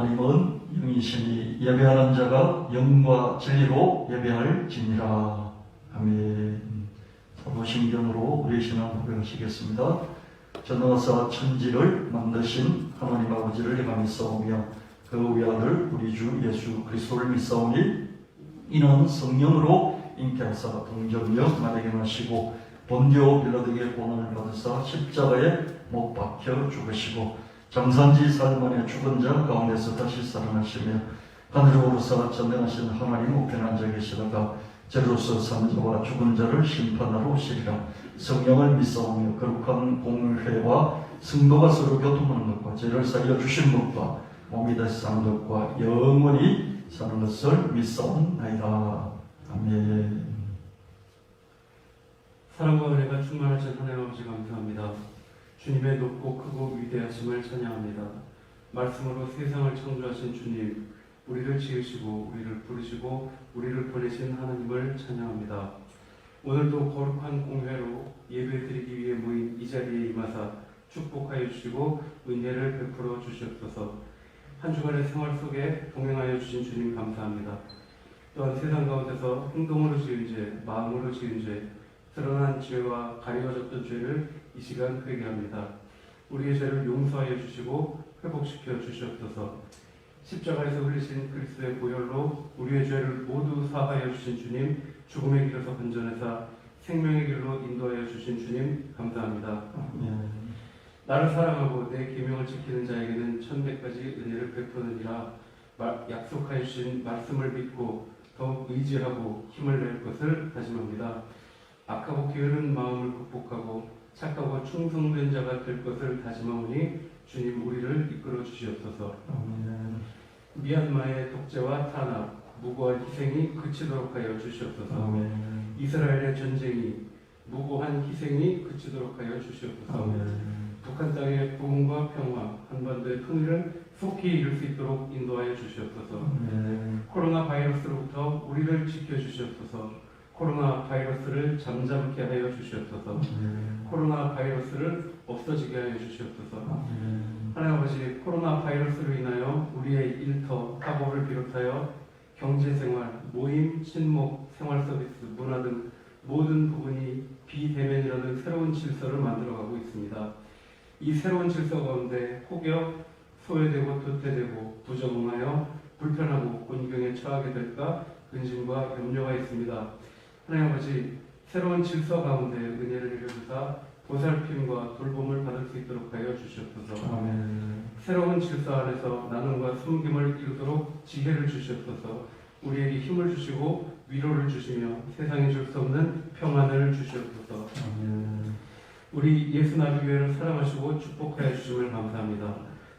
하나님은 영이시니 예배하는 자가 영과 진리로 예배할지니라. 아멘. 사도신경으로 우리의 신앙 고백하시겠습니다. 전능하사 천지를 만드신 하나님 아버지를 내가 믿사오며 그 외아들 우리 주 예수 그리스도를 믿사오니 이는 성령으로 잉태하사 동정녀 마리아에게 나시고 본디오 빌라도에게 고난을 받으사 십자가에 못 박혀 죽으시고 장산지 4일 만에 죽은 자 가운데서 다시 살아나시며 하늘에 오르사 전능하신 하나님 우편에 앉아 계시다가 죄로서 산 자와 죽은 자를 심판하러 오시리라. 성령을 믿사오며 거룩한 공회와 성도가 서로 교통하는 것과 죄를 사하여 주신 것과 몸이 다시 사는 것과 영원히 사는 것을 믿사옵나이다. 아멘. 사랑과 은혜가 충만하신 하나님 아버지 감사합니다. 주님의 높고 크고 위대하심을 찬양합니다. 말씀으로 세상을 창조하신 주님, 우리를 지으시고 우리를 부르시고 우리를 보내신 하나님을 찬양합니다. 오늘도 거룩한 공회로 예배드리기 위해 모인 이 자리에 임하사 축복하여 주시고 은혜를 베풀어 주시옵소서. 한 주간의 생활 속에 동행하여 주신 주님 감사합니다. 또한 세상 가운데서 행동으로 지은 죄, 마음으로 지은 죄, 드러난 죄와 가려졌던 죄를 이 시간 회개합니다. 우리의 죄를 용서하여 주시고 회복시켜 주시옵소서. 십자가에서 흘리신 그리스도의 보혈로 우리의 죄를 모두 사하여 주신 주님, 죽음의 길에서 건져내사 생명의 길로 인도하여 주신 주님 감사합니다. 나를 사랑하고 내 계명을 지키는 자에게는 1100가지 은혜를 베푸느니라. 약속하여 주신 말씀을 믿고 더욱 의지하고 힘을 낼 것을 다짐합니다. 악하고 게으른 마음을 극복하고 착하고 충성된 자가 될 것을 다짐하오니 주님 우리를 이끌어 주시옵소서. 미얀마의 독재와 탄압, 무고한 희생이 그치도록 하여 주시옵소서. 이스라엘의 전쟁이 무고한 희생이 그치도록 하여 주시옵소서. 북한 땅의 부흥과 평화, 한반도의 통일을 속히 이룰 수 있도록 인도하여 주시옵소서. 코로나 바이러스로부터 우리를 지켜주시옵소서. 코로나 바이러스를 잠잠케 하여 주시옵소서. 코로나 바이러스를 없어지게 하여 주시옵소서. 하나님 아버지, 코로나 바이러스로 인하여 우리의 일터, 학업을 비롯하여 경제생활, 모임, 친목, 생활서비스, 문화 등 모든 부분이 비대면이라는 새로운 질서를 만들어가고 있습니다. 이 새로운 질서 가운데 혹여 소외되고 도태되고 부적응하여 불편하고 곤경에 처하게 될까 근심과 염려가 있습니다. 하나님 아버지, 새로운 질서 가운데 은혜를 내려주사 보살핌과 돌봄을 받을 수 있도록 하여 주시옵소서. 새로운 질서 안에서 나눔과 숨김을 이루도록 지혜를 주시옵소서. 우리에게 힘을 주시고 위로를 주시며 세상에 줄 수 없는 평안을 주시옵소서. 우리 예수 나비교회를 사랑하시고 축복하여 주심을 감사합니다.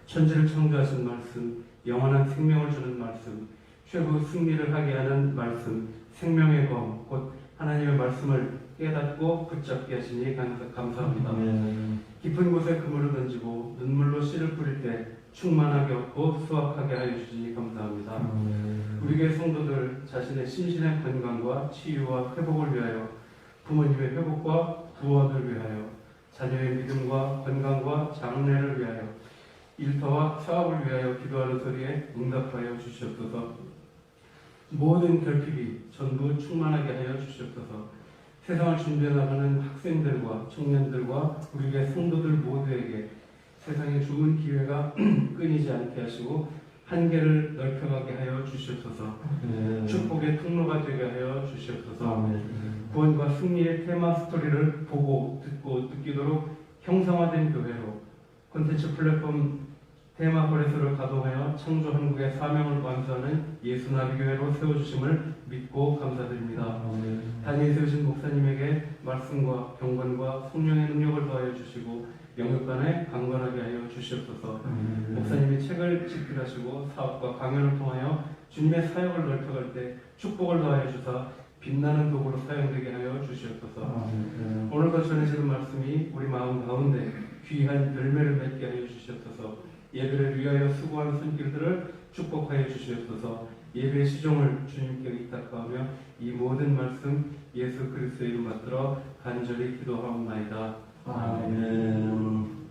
천지를 창조하신 말씀, 영원한 생명을 주는 말씀, 최고 승리를 하게 하는 말씀, 생명의 검, 곧 하나님의 말씀을 깨닫고 붙잡게 하시니 감사합니다. 깊은 곳에 그물을 던지고 눈물로 씨를 뿌릴 때 충만하게 얻고 수확하게 하여 주시니 감사합니다. 우리 교회 성도들 자신의 심신의 건강과 치유와 회복을 위하여, 부모님의 회복과 구원을 위하여, 자녀의 믿음과 건강과 장래를 위하여, 일터와 사업을 위하여 기도하는 소리에 응답하여 주시옵소서. 모든 결핍이 전부 충만하게 하여 주시옵소서. 세상을 준비해 나가는 학생들과 청년들과 우리의 성도들 모두에게 세상에 좋은 기회가 끊이지 않게 하시고 한계를 넓혀가게 하여 주시옵소서. 축복의 통로가 되게 하여 주시옵소서. 구원과 승리의 테마 스토리를 보고 듣고 느끼도록 형상화된 교회로 콘텐츠 플랫폼 테마 거래소를 가동하여 창조 한국의 사명을 완수하는 예수 나비교회로 세워주심을 믿고 감사드립니다. 단위에 세우신 목사님에게 말씀과 경건과 성령의 능력을 더하여 주시고 영육간에 강건하게 하여 주시옵소서. 목사님이 책을 집필하시고 사업과 강연을 통하여 주님의 사역을 넓혀갈 때 축복을 더하여 주사 빛나는 도구로 사용되게 하여 주시옵소서. 오늘도 전해지는 말씀이 우리 마음 가운데 귀한 열매를 맺게 하여 주시옵소서. 예배를 위하여 수고하는 손길들을 축복하여 주시옵소서. 예배의 시종을 주님께 의탁하며 이 모든 말씀 예수 그리스도의 이름 받들어 간절히 기도하옵나이다. 아멘.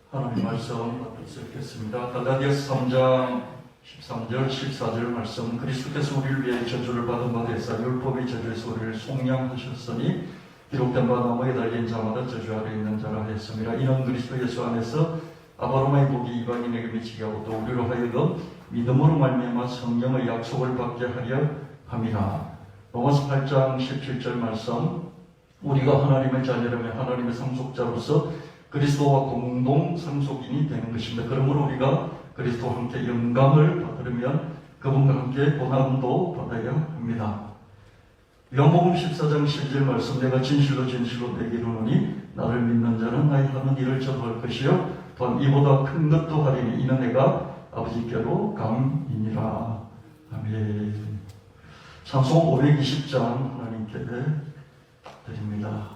하나님 말씀 받겠습니다. 갈라디아서 3장 13절 14절 말씀. 그리스도께서 우리를 위해 저주를 받은 바 되사 율법의 저주에서 우리를 속량하셨으니 기록된 바 나무에 달린 자마다 저주 아래 있는 자라 하였습니다. 이는 그리스도 예수 안에서 아브라함의 복이 이방인에게 미치게 하고 또 우리로 하여금 믿음으로 말미암아 성령의 약속을 받게 하려 함이라. 로마서 8장 17절 말씀. 우리가 하나님의 자녀라면 하나님의 상속자로서 그리스도와 공동 상속인이 되는 것입니다. 그러므로 우리가 그리스도와 함께 영광을 받으려면 그분과 함께 고난도 받아야 합니다. 요한복음 14장 12절 말씀. 내가 진실로 내게 이르노니 나를 믿는 자는 나의 하는 일을 저도 할 것이요 또한 이보다 큰 것도 하리니 이는 내가 아버지께로 감이니라. 아멘. 찬송 520장 하나님께 드립니다.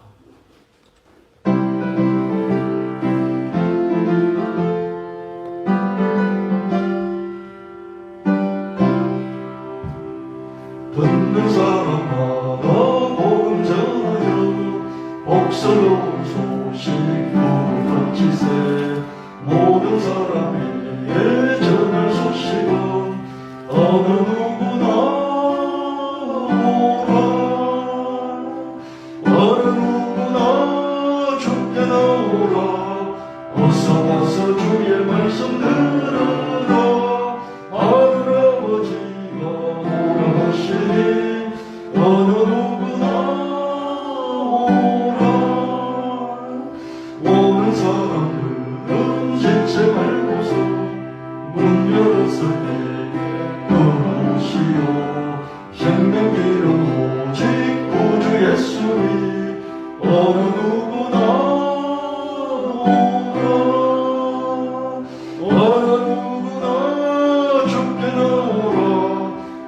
듣는 사람마다 복음 전하여 복스러운 소식 복을 던지세. 모든 사람에게 전할 소식은 어느 누구나 오라. 어느 누구나 주께 나오라. 어서 와서 주의 말씀 들으라. 할아버지가 오라 하시니 어느 누구나 오라. 오는 사람들은 지체 말고서 문 열었을 때 들어오시오. 생명길은 오직 구주 예수니 어느 누구나 오라. 어느 누구나 주께 나오라.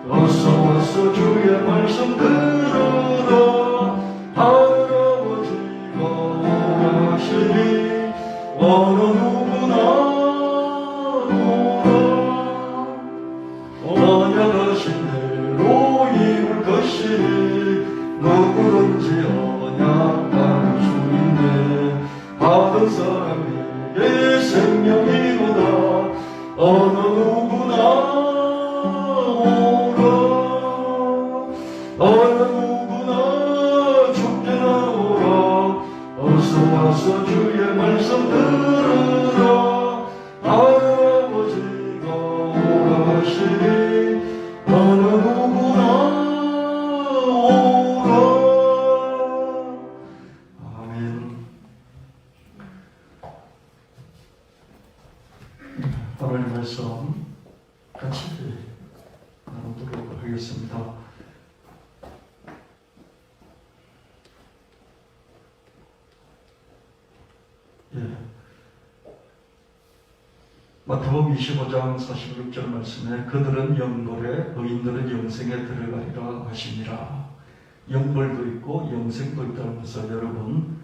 어서 와서 주의 말씀 들으라. 할아버지가 오라 하시니 어느 누구나 오라. 언약하신 대로 이룰 것이니 누구든지 언약할 수 있네. 받은 사람에게 생명이로다. 어느 누구나 오라. 어느 누구나 주께 나오라. 어서 와서 주의 말씀 들으라. 할아버지가 오라 하시니 어느 누구나 오라. 아멘. 하나님 말씀 같이 나누도록 하겠습니다. 마태복음 25장 46절 말씀에 그들은 영벌에 의인들은 영생에 들어가리라 하시니라. 영벌도 있고 영생도 있다는 것을 여러분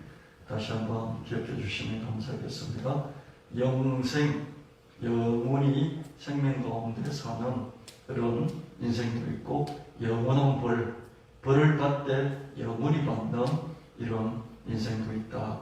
다시 한번 기억해 주시면 감사하겠습니다. 영생, 영원히 생명 가운데 사는 그런 인생도 있고 영원한 벌, 벌을 받되 영원히 받는 이런 인생도 있다.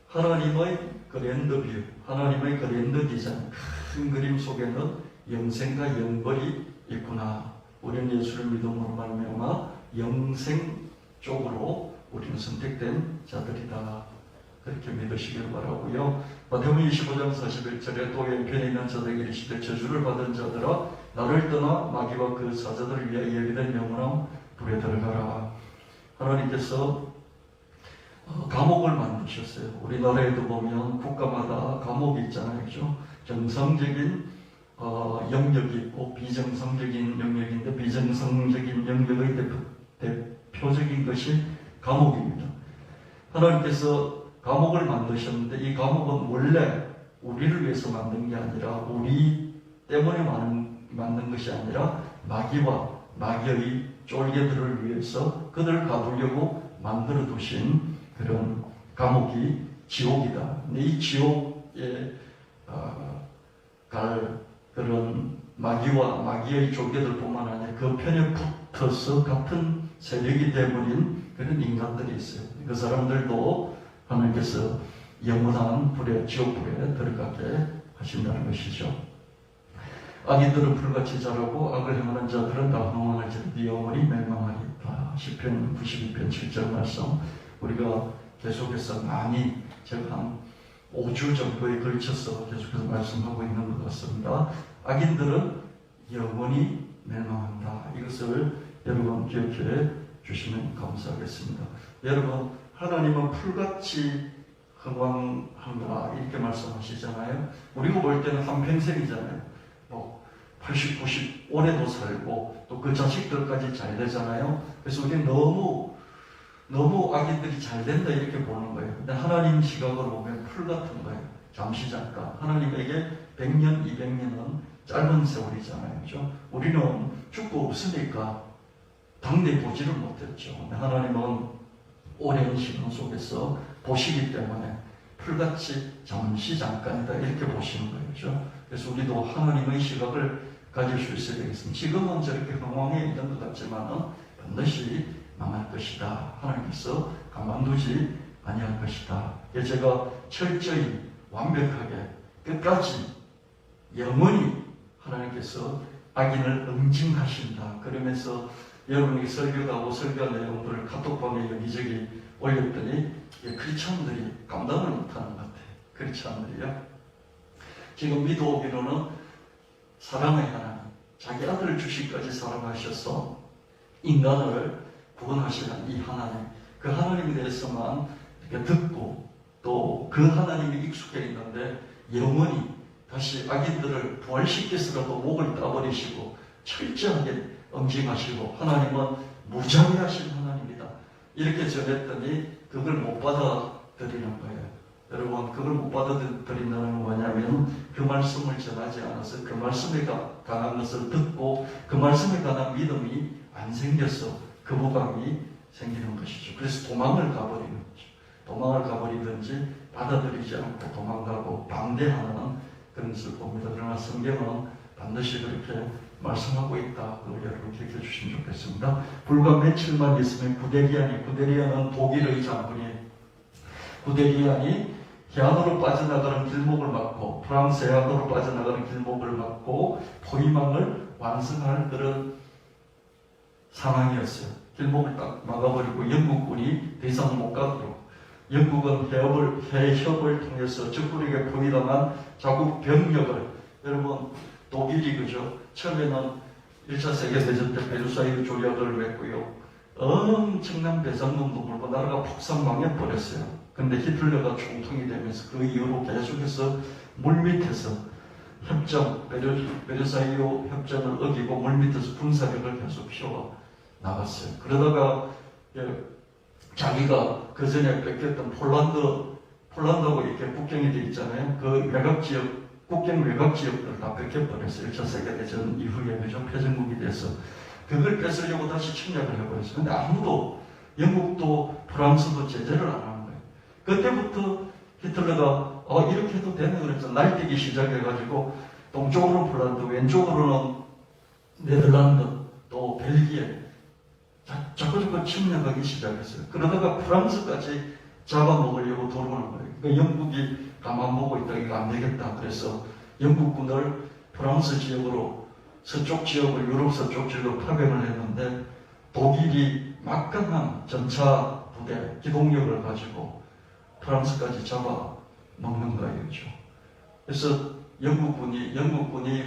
하나님의 그랜드 뷰, 하나님의 그랜드 디자인, 큰 그림 속에는 영생과 영벌이 있구나. 우리는 예수를 믿음으로 말미암아 영생 쪽으로 우리는 선택된 자들이다. 그렇게 믿으시길 바라고요. 마태복음 25장 41절에 또 왼편에 있는 자들에게 이르시되 저주를 받은 자들아 나를 떠나 마귀와 그 사자들을 위하여 예비된 영원한 불에 들어가라. 하나님께서 감옥을 만드셨어요. 우리나라에도 보면 국가마다 감옥이 있잖아요. 그죠? 정상적인 영역이 있고 비정상적인 영역인데 비정상적인 영역의 대표적인 것이 감옥입니다. 하나님께서 감옥을 만드셨는데 이 감옥은 원래 우리를 위해서 만든 게 아니라 우리 때문에 만든 것이 아니라 마귀와 마귀의 쫄개들을 위해서 그들을 가두려고 만들어 두신 그런 감옥이 지옥이다. 근데 이 지옥에 갈 그런 마귀와 마귀의 쫄개들뿐만 아니라 그 편에 붙어서 같은 세력이 되어버린 그런 인간들이 있어요. 그 사람들도 하나님께서 영원한 불에, 지옥불에 들어가게 하신다는 것이죠. 악인들은 불같이 자라고 악을 행하는 자들은 다 흥황할지라도 영원히 멸망하리다. 시편 92편 7절 말씀 우리가 계속해서 많이 제가 한 5주 정도에 걸쳐서 계속해서 말씀하고 있는 것 같습니다. 악인들은 영원히 멸망한다. 이것을 여러분 기억해 주시면 감사하겠습니다. 여러분, 하나님은 풀같이 흥왕한다 이렇게 말씀하시잖아요. 우리가 볼 때는 한평생이잖아요. 80, 90 올해도 살고 또 그 자식들까지 잘 되잖아요. 그래서 우리는 너무 악인들이 잘 된다 이렇게 보는 거예요. 근데 하나님 시각으로 보면 풀 같은 거예요. 잠시 잠깐. 하나님에게 100년, 200년은 짧은 세월이잖아요. 그렇죠? 우리는 죽고 없으니까 당대 보지를 못했죠. 근데 하나님은 오랜 시간 속에서 보시기 때문에 풀같이 잠시 잠깐이다 이렇게 보시는 거예요. 그렇죠? 그래서 우리도 하나님의 시각을 가질 수 있어야 되겠습니다. 지금은 저렇게 흥황해 있는 것 같지만은 반드시 망할 것이다. 하나님께서 가만두지 아니할 것이다. 제가 철저히 완벽하게 끝까지 영원히 하나님께서 악인을 응징하신다. 그러면서 여러분이 설교하고 설교 내용들을 카톡방에 여기저기 올렸더니 크리스찬들이 감당을 못하는 것 같아요. 크리스찬들이요. 지금 미도기로는 사랑의 하나님, 자기 아들을 주시기까지 사랑하셔서 인간을 구원하시는 이 하나님, 그 하나님에 대해서만 이렇게 듣고 또 그 하나님이 익숙해 있는데 영원히 다시 악인들을 부활시켜서라도 목을 따버리시고 철저하게 응징하시고 하나님은 무자비하신 하나님이다. 이렇게 전했더니 그걸 못 받아들이는 거예요. 여러분, 그걸 못 받아들인다는 건 뭐냐면 그 말씀을 전하지 않아서 그 말씀에 관한 것을 듣고 그 말씀에 관한 믿음이 안 생겨서 거부감이 생기는 것이죠. 그래서 도망을 가버리는 거죠. 도망을 가버리든지 받아들이지 않고 도망가고 방대하는 그런 것을 봅니다. 그러나 성경은 반드시 그렇게 말씀하고 있다. 그걸 여러분 기억해 주시면 좋겠습니다. 불과 며칠만 있으면 구데리안은 독일의 장군이에요. 구데리안이 해안으로 빠져나가는 길목을 막고 프랑스 해안으로 빠져나가는 길목을 막고 포위망을 완성할 그런 상황이었어요. 길목을 딱 막아버리고 영국군이 더 이상 못 가도록 영국은 해협을 통해서 적군에게 포위당한 자국 병력을 여러분 독일이 그죠? 처음에는 1차 세계대전 때 베르사유 조약을 맺고요. 엄청난 배상금도 물고 나라가 폭삭 망해버렸어요. 근데 히틀러가 총통이 되면서 그 이후로 계속해서 물밑에서 협정, 베르사유 협정을 어기고 물밑에서 군사력을 계속 키워 나갔어요. 그러다가 자기가 그 전에 뺏겼던 폴란드하고 이렇게 국경이 돼 있잖아요. 그 외곽 지역, 국경 외곽 지역들을 다 뺏겨버렸어요. 1차 세계대전 이후에 그죠? 패전국이 돼서 그걸 뺏으려고 다시 침략을 해버렸어요. 근데 아무도 영국도 프랑스도 제재를 안 하는 거예요. 그때부터 히틀러가 이렇게 해도 되네 그래서 날뛰기 시작해가지고 동쪽으로는 폴란드, 왼쪽으로는 네덜란드, 또 벨기에 자꾸 침략하기 시작했어요. 그러다가 프랑스까지 잡아먹으려고 들어오는 거예요. 그러니까 영국이 가만 보고 있다. 이거 안 되겠다. 그래서 영국군을 프랑스 지역으로 서쪽 지역을 유럽 서쪽 지역으로 파병을 했는데 독일이 막강한 전차 부대, 기동력을 가지고 프랑스까지 잡아먹는 거예요. 그렇죠? 그래서 영국군이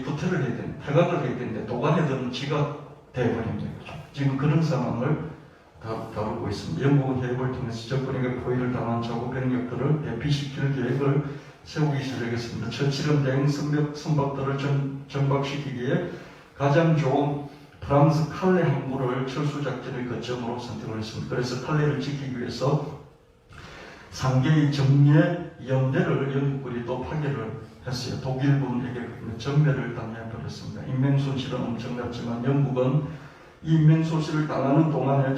후퇴를 해야 되는데, 퇴각을 해야 되는데 도관에들은 지가 돼버린 거예요. 그렇죠? 지금 그런 상황을 다루고 있습니다. 영국은 해협을 통해서 적군에게 포위를 당한 자국 병력들을 대피시킬 계획을 세우기 시작했습니다. 처칠은 대응 선박들을 정박시키기에 가장 좋은 프랑스 칼레 항구를 철수작전의 거점으로 선택을 했습니다. 그래서 칼레를 지키기 위해서 상계의 정예 연대를 영국군이 또 파괴를 했어요. 독일군에게 전멸을 당해버렸습니다. 인명손실은 엄청났지만 영국은 이 인명손실을 당하는 동안에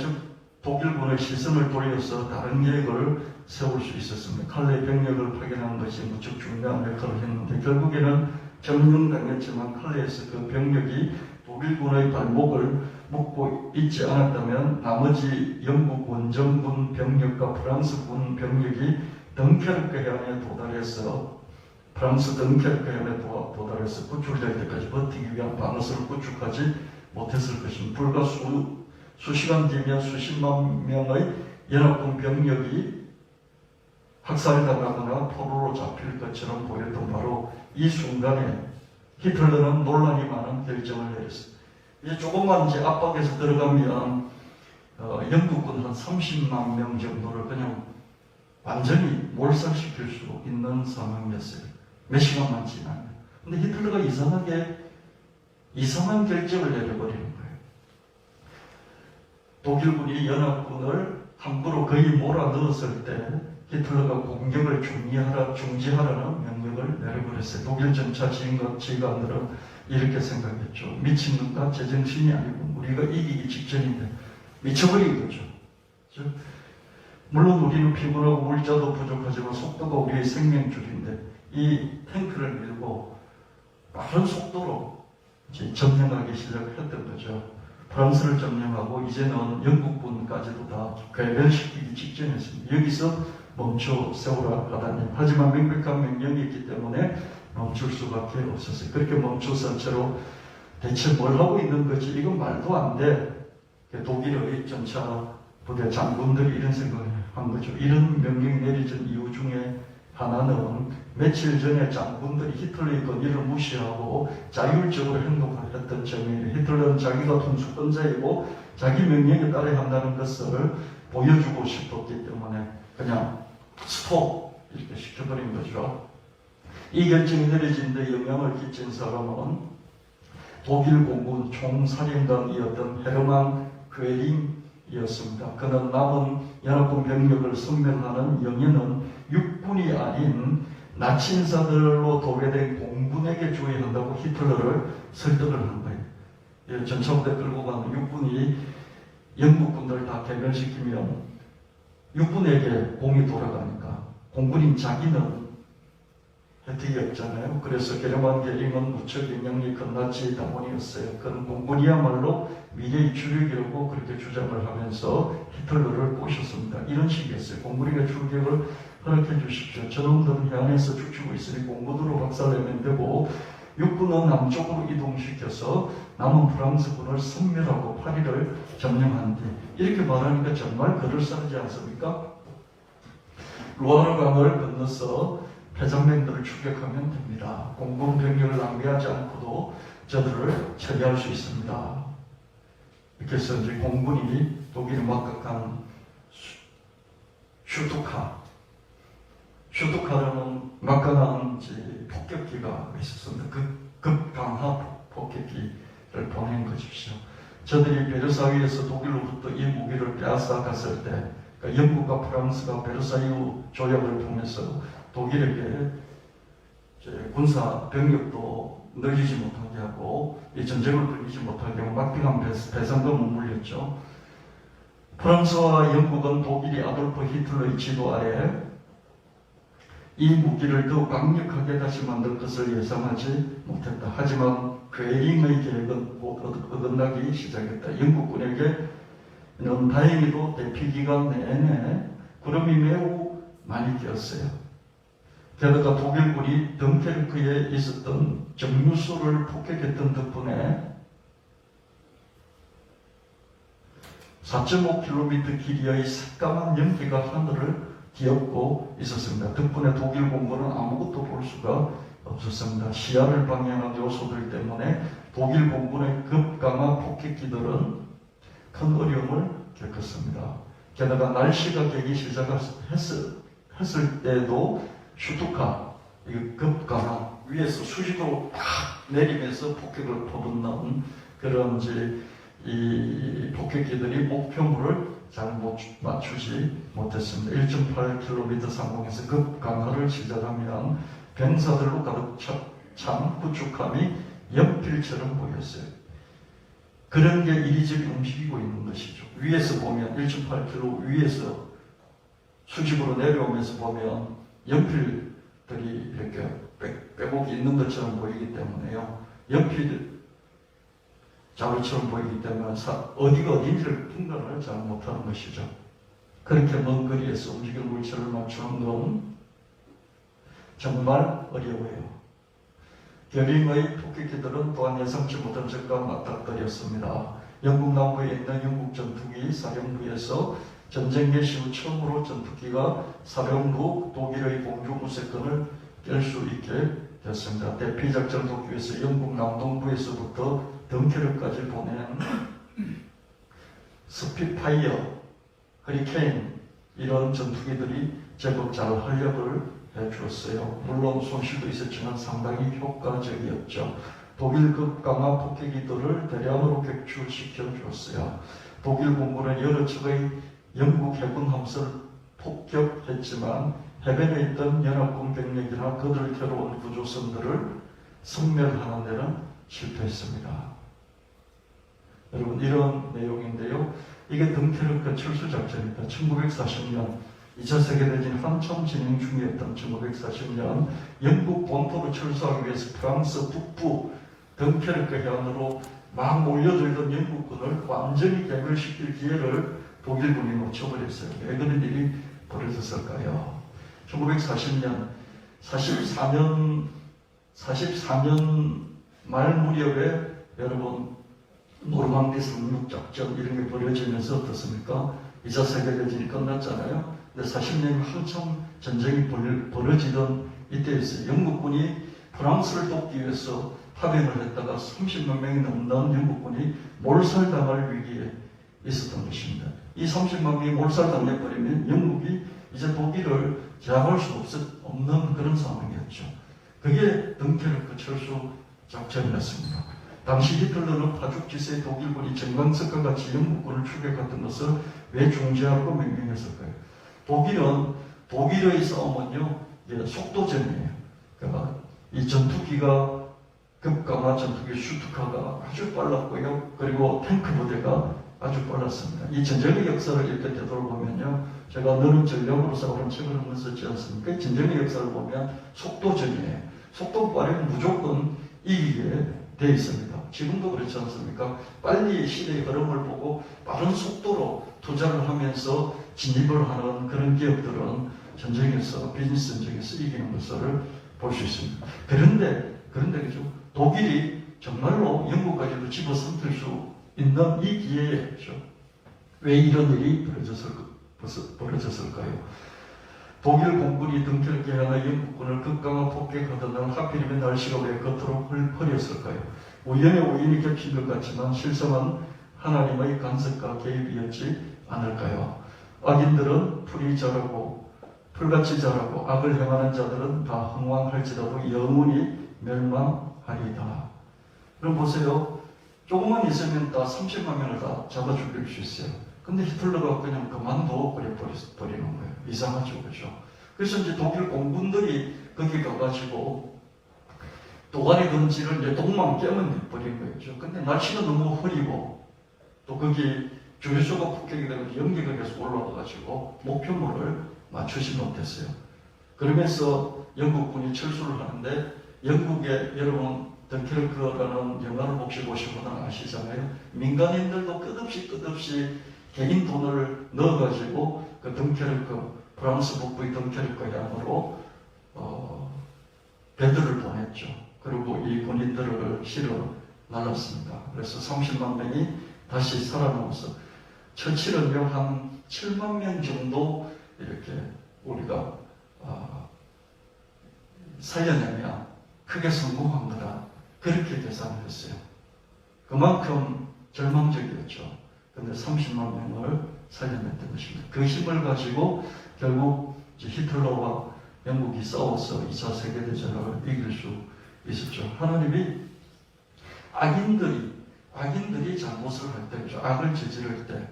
독일군의 시선을 돌려서 다른 계획을 세울 수 있었습니다. 칼레 병력을 파견하는 것이 무척 중요한 역할을 했는데 결국에는 점령당했지만 칼레에서 그 병력이 독일군의 발목을 묶고 있지 않았다면 나머지 영국 원정군 병력과 프랑스군 병력이 덩케르크 해안에 도달해서 프랑스 덩케르크 해안에 도달해서 구출될 때까지 버티기 위한 방어선을 구축하지 못했을 것입니다. 불과 수시간 뒤면 수십만 명의 연합군 병력이 학살당하거나 포로로 잡힐 것처럼 보였던 바로 이 순간에 히틀러는 논란이 많은 결정을 내렸습니다. 이제 조금만 이제 압박에서 들어가면 영국군 한 30만 명 정도를 그냥 완전히 몰살시킬 수 있는 상황이었어요. 몇 시간만 지나면. 근데 히틀러가 이상한 결정을 내려버리는 거예요. 독일군이 연합군을 함부로 거의 몰아넣었을 때 히틀러가 공격을 중지하라는 명령을 내려버렸어요. 독일 전차 지휘관들은 이렇게 생각했죠. 미친놈과 제정신이 아니고 우리가 이기기 직전인데 미쳐버린 거죠. 물론 우리는 피곤하고 물자도 부족하지만 속도가 우리의 생명줄인데 이 탱크를 밀고 빠른 속도로 이제 점령하기 시작했던 거죠. 프랑스를 점령하고 이제는 영국군까지도 다 괴멸시키기 직전이었습니다. 여기서 멈춰 세우라 하다니. 하지만 명백한 명령이 있기 때문에 멈출 수밖에 없었어요. 그렇게 멈춰선 채로 대체 뭘 하고 있는 거지? 이건 말도 안 돼. 독일의 전차 부대 장군들이 이런 생각을 한 거죠. 이런 명령이 내려진 이유 중에 하나는 며칠 전에 장군들이 히틀러의 권위를 무시하고 자율적으로 행동을 했던 점이에요. 히틀러는 자기가 통수권자이고 자기 명령에 따라야 한다는 것을 보여주고 싶었기 때문에 그냥 스톱 이렇게 시켜버린 거죠. 이 결정이 내려진 데 영향을 끼친 사람은 독일 공군 총사령관이었던 헤르만 괴링이었습니다. 그는 남은 연합군 병력을 선멸하는 영예는 육군이 아닌 나치 인사들로 도배된 공군에게 줘야 한다고 히틀러를 설득을 한 거예요. 전차부대 끌고 가는 육군이 영국군들을 다 개멸시키면 육군에게 공이 돌아가니까 공군인 자기는 혜택이 없잖아요. 그래서 게르만 게링은 무척 영향력이 큰 나치 당원이었어요. 그는 공군이야말로 미래의 주력이라고 그렇게 주장을 하면서 히틀러를 꼬셨습니다. 이런 식이었어요. 공군에게 출격을 허락해 주십시오. 저놈들은 해안에서 죽치고 있으니 공군으로 박살내면 되고 육군은 남쪽으로 이동시켜서 남은 프랑스군을 섬멸하고 파리를 점령한 뒤 이렇게 말하니까 정말 그럴싸하지 않습니까? 로아르 강을 건너서 패잔맹들을 추격하면 됩니다. 공군 병력을 낭비하지 않고도 저들을 처리할 수 있습니다. 이렇게 해서 이제 공군이 독일이 막강한 슈투카라는 막강한 폭격기가 있었습니다. 극강화 폭격기를 보낸 것이죠. 저들이 베르사유에서 독일로부터 이 무기를 빼앗아 갔을 때 그러니까 영국과 프랑스가 베르사유 조약을 통해서 독일에게 군사 병력도 늘리지 못하게 하고 이 전쟁을 벌이지 못하게 하고 막대한 배상금을 물렸죠. 프랑스와 영국은 독일이 아돌프 히틀러의 지도 아래 이 무기를 더 강력하게 다시 만들 것을 예상하지 못했다. 하지만 괴링의 계획은 곧 어긋나기 시작했다. 영국군에게는 다행히도 대피기간 내내 구름이 매우 많이 끼었어요. 게다가 독일군이 덩케르크에 있었던 정유소를 폭격했던 덕분에 4.5km 길이의 새까만 연기가 하늘을 뒤엎고 있었습니다. 덕분에 독일 공군은 아무것도 볼 수가 없었습니다. 시야를 방해하는 요소들 때문에 독일 공군의 급강화 폭격기들은 큰 어려움을 겪었습니다. 게다가 날씨가 개기 시작했을 때도 슈투카, 급강화 위에서 수직으로 팍 내리면서 폭격을 퍼붓는 그런 이 폭격기들이 목표물을 잘 맞추지 못했습니다. 1.8km 상공에서 급강하를 시작하면 병사들로 가득 찬 구축함이 연필처럼 보였어요. 그런 게 이리저리 움직이고 있는 것이죠. 위에서 보면 1.8km 위에서 수직으로 내려오면서 보면 연필들이 이렇게 빼곡이 있는 것처럼 보이기 때문에요. 연필 자루처럼 보이기 때문에 어디가 어딘지를 분간을 잘 못하는 것이죠. 그렇게 먼 거리에서 움직일 물체를 맞추는 건 정말 어려워요. 겨링의 폭격기들은 또한 예상치 못한 적과 맞닥뜨렸습니다. 영국 남부에 있는 영국 전투기 사령부에서 전쟁 개시 후 처음으로 전투기가 사령부 독일의 공주 무쇠권을 깰 수 있게 됐습니다. 대피작전 도쿄에서 영국 남동부에서부터 덩케르까지 보낸 스피파이어, 허리케인 이런 전투기들이 제법 잘 활약을 해주었어요. 물론 손실도 있었지만 상당히 효과적이었죠. 독일급 강화 폭격기들을 대량으로 격추시켜 주었어요. 독일 공군은 여러 척의 영국 해군 함선을 폭격했지만 해변에 있던 연합군 병력이나 그들을 캐러온 구조선들을 섬멸하는 데는 실패했습니다. 여러분 이런 내용인데요. 이게 덩케르크 철수작전입니다. 1940년 2차 세계대전이 한참 진행 중이었던 1940년 영국 본토로 철수하기 위해서 프랑스 북부 덩케르크 해안으로 막 몰려들던 영국군을 완전히 개멸시킬 기회를 독일군이 놓쳐버렸어요. 왜 그런 일이 벌어졌을까요? 1940년 44년 말 무렵에 여러분 노르망디 상륙작전 이런 게 벌어지면서 어떻습니까? 2차 세계대전이 끝났잖아요. 근데 40년이 한참 전쟁이 벌어지던 이때였어요. 영국군이 프랑스를 돕기 위해서 파병을 했다가 30만 명이 넘는 영국군이 몰살당할 위기에 있었던 것입니다. 이 30만 명이 몰살당해버리면 영국이 이제 독일을 제압할 수 없는 그런 상황이었죠. 그게 덩케르크 철수 작전이었습니다. 당시 히틀러는 파죽지세의 독일군이 정광석과 같이 영국군을 추격했던 것을 왜 중지하고 명령했을까요? 독일의 싸움은요, 속도전이에요. 그러니까 이 전투기가 급강화 전투기 슈투카가 아주 빨랐고요. 그리고 탱크 부대가 아주 빨랐습니다. 이 전쟁의 역사를 이렇게 되돌아보면요. 제가 너는 전략으로 싸우는 책을 한번 썼지 않습니까? 이 전쟁의 역사를 보면 속도전이에요. 속도 빠르면 무조건 이기게 돼 있습니다. 지금도 그렇지 않습니까? 빨리 시대의 흐름을 보고 빠른 속도로 투자를 하면서 진입을 하는 그런 기업들은 전쟁에서, 비즈니스 전쟁에서 이기는 것을 볼 수 있습니다. 그런데 그죠? 독일이 정말로 영국까지도 집어삼킬 수 있는 이 기회였죠. 왜 이런 일이 벌어졌을까요? 독일 공군이 덩케르크에 하나 영국군을 극강한 폭격하던 날 하필이면 날씨가 왜 그토록 흐렸을까요? 우연의 우연이 겹친 것 같지만 실상은 하나님의 간섭과 개입이었지 않을까요? 악인들은 풀같이 자라고 악을 행하는 자들은 다 흥왕할지라도 영원히 멸망하리다. 그럼 보세요. 조금만 있으면 다 30만 명을 다 잡아 죽일 수 있어요. 근데 히틀러가 그냥 그만둬 버리는 거예요. 이상하죠, 그죠? 그래서 이제 독일 공군들이 거기 가가지고 도가니 던지를 이제 동만 깨면 버린 거죠. 근데 날씨가 너무 흐리고 또 거기 주류소가 폭격이 되고 연기가 계속 올라와가지고 목표물을 맞추지 못했어요. 그러면서 영국군이 철수를 하는데 영국에 여러분 덩케르크라는 영화를 혹시 보시거나 아시잖아요. 민간인들도 끝없이 개인 돈을 넣어가지고 그 덩케르크 프랑스 북부의 덩케르크 해안으로 배들을 보냈죠. 그리고 이 군인들을 실어 날랐습니다. 그래서 30만 명이 다시 살아남아서 처칠은요 한 7만 명 정도 이렇게 우리가 살려내면 크게 성공한 거다. 그렇게 계산을 했어요. 그만큼 절망적이었죠. 근데 30만 명을 살려냈던 것입니다. 그 힘을 가지고 결국 히틀러와 영국이 싸워서 2차 세계대전을 이길 수 있었죠. 하나님이 악인들이 잘못을 할 때, 악을 저지를 때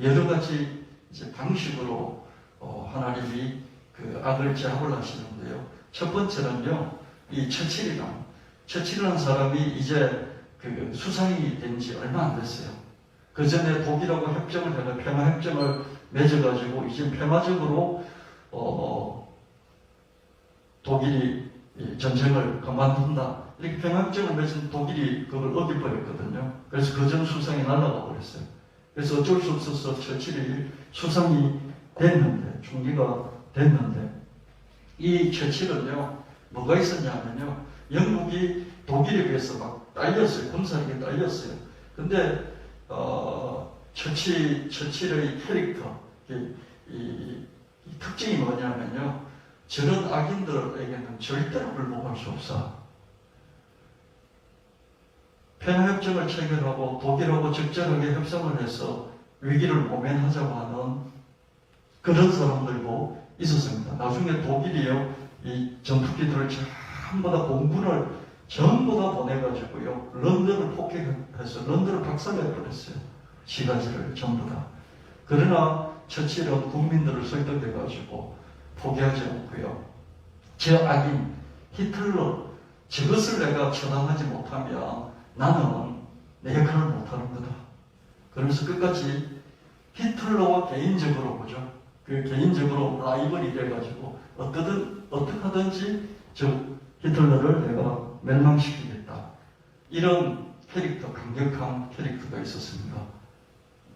여러 가지 이제 방식으로 하나님이 그 악을 제압을 하시는데요. 첫 번째는요, 이 처칠이라는 사람이 이제 그 수상이 된 지 얼마 안 됐어요. 그 전에 독일하고 협정을 해서 평화협정을 맺어가지고 이제 평화적으로 독일이 전쟁을 그만둔다. 이렇게 평화협정을 맺은 독일이 그걸 어겨버렸거든요. 그래서 그 전 수상이 날아가 버렸어요. 그래서 어쩔 수 없어서 처칠이 수상이 됐는데, 총리가 됐는데, 이 처칠은요, 뭐가 있었냐면요, 영국이 독일에 비해서 막 딸렸어요. 군사력이 딸렸어요. 근데, 처칠의 캐릭터, 이 특징이 뭐냐면요, 저런 악인들에게는 절대로 굴복할 수 없어. 평화협정을 체결하고 독일하고 적절하게 협상을 해서 위기를 모면하자고 하는 그런 사람들도 있었습니다. 나중에 독일이요, 이 전투기들을 전부 다 공군을 전부 다 보내가지고요, 런던을 폭격해서 런던을 박살내버렸어요. 시가지를 전부 다. 그러나 처칠은 국민들을 설득해가지고 포기하지 않고요. 저 악인 히틀러, 저것을 내가 처단하지 못하면 나는 내 역할을 못하는 거다. 그러면서 끝까지 히틀러와 개인적으로 보죠. 그 개인적으로 라이벌이 돼가지고 어떻게 하든지 저 히틀러를 내가 멸망시키겠다. 이런 캐릭터, 강력한 캐릭터가 있었습니다.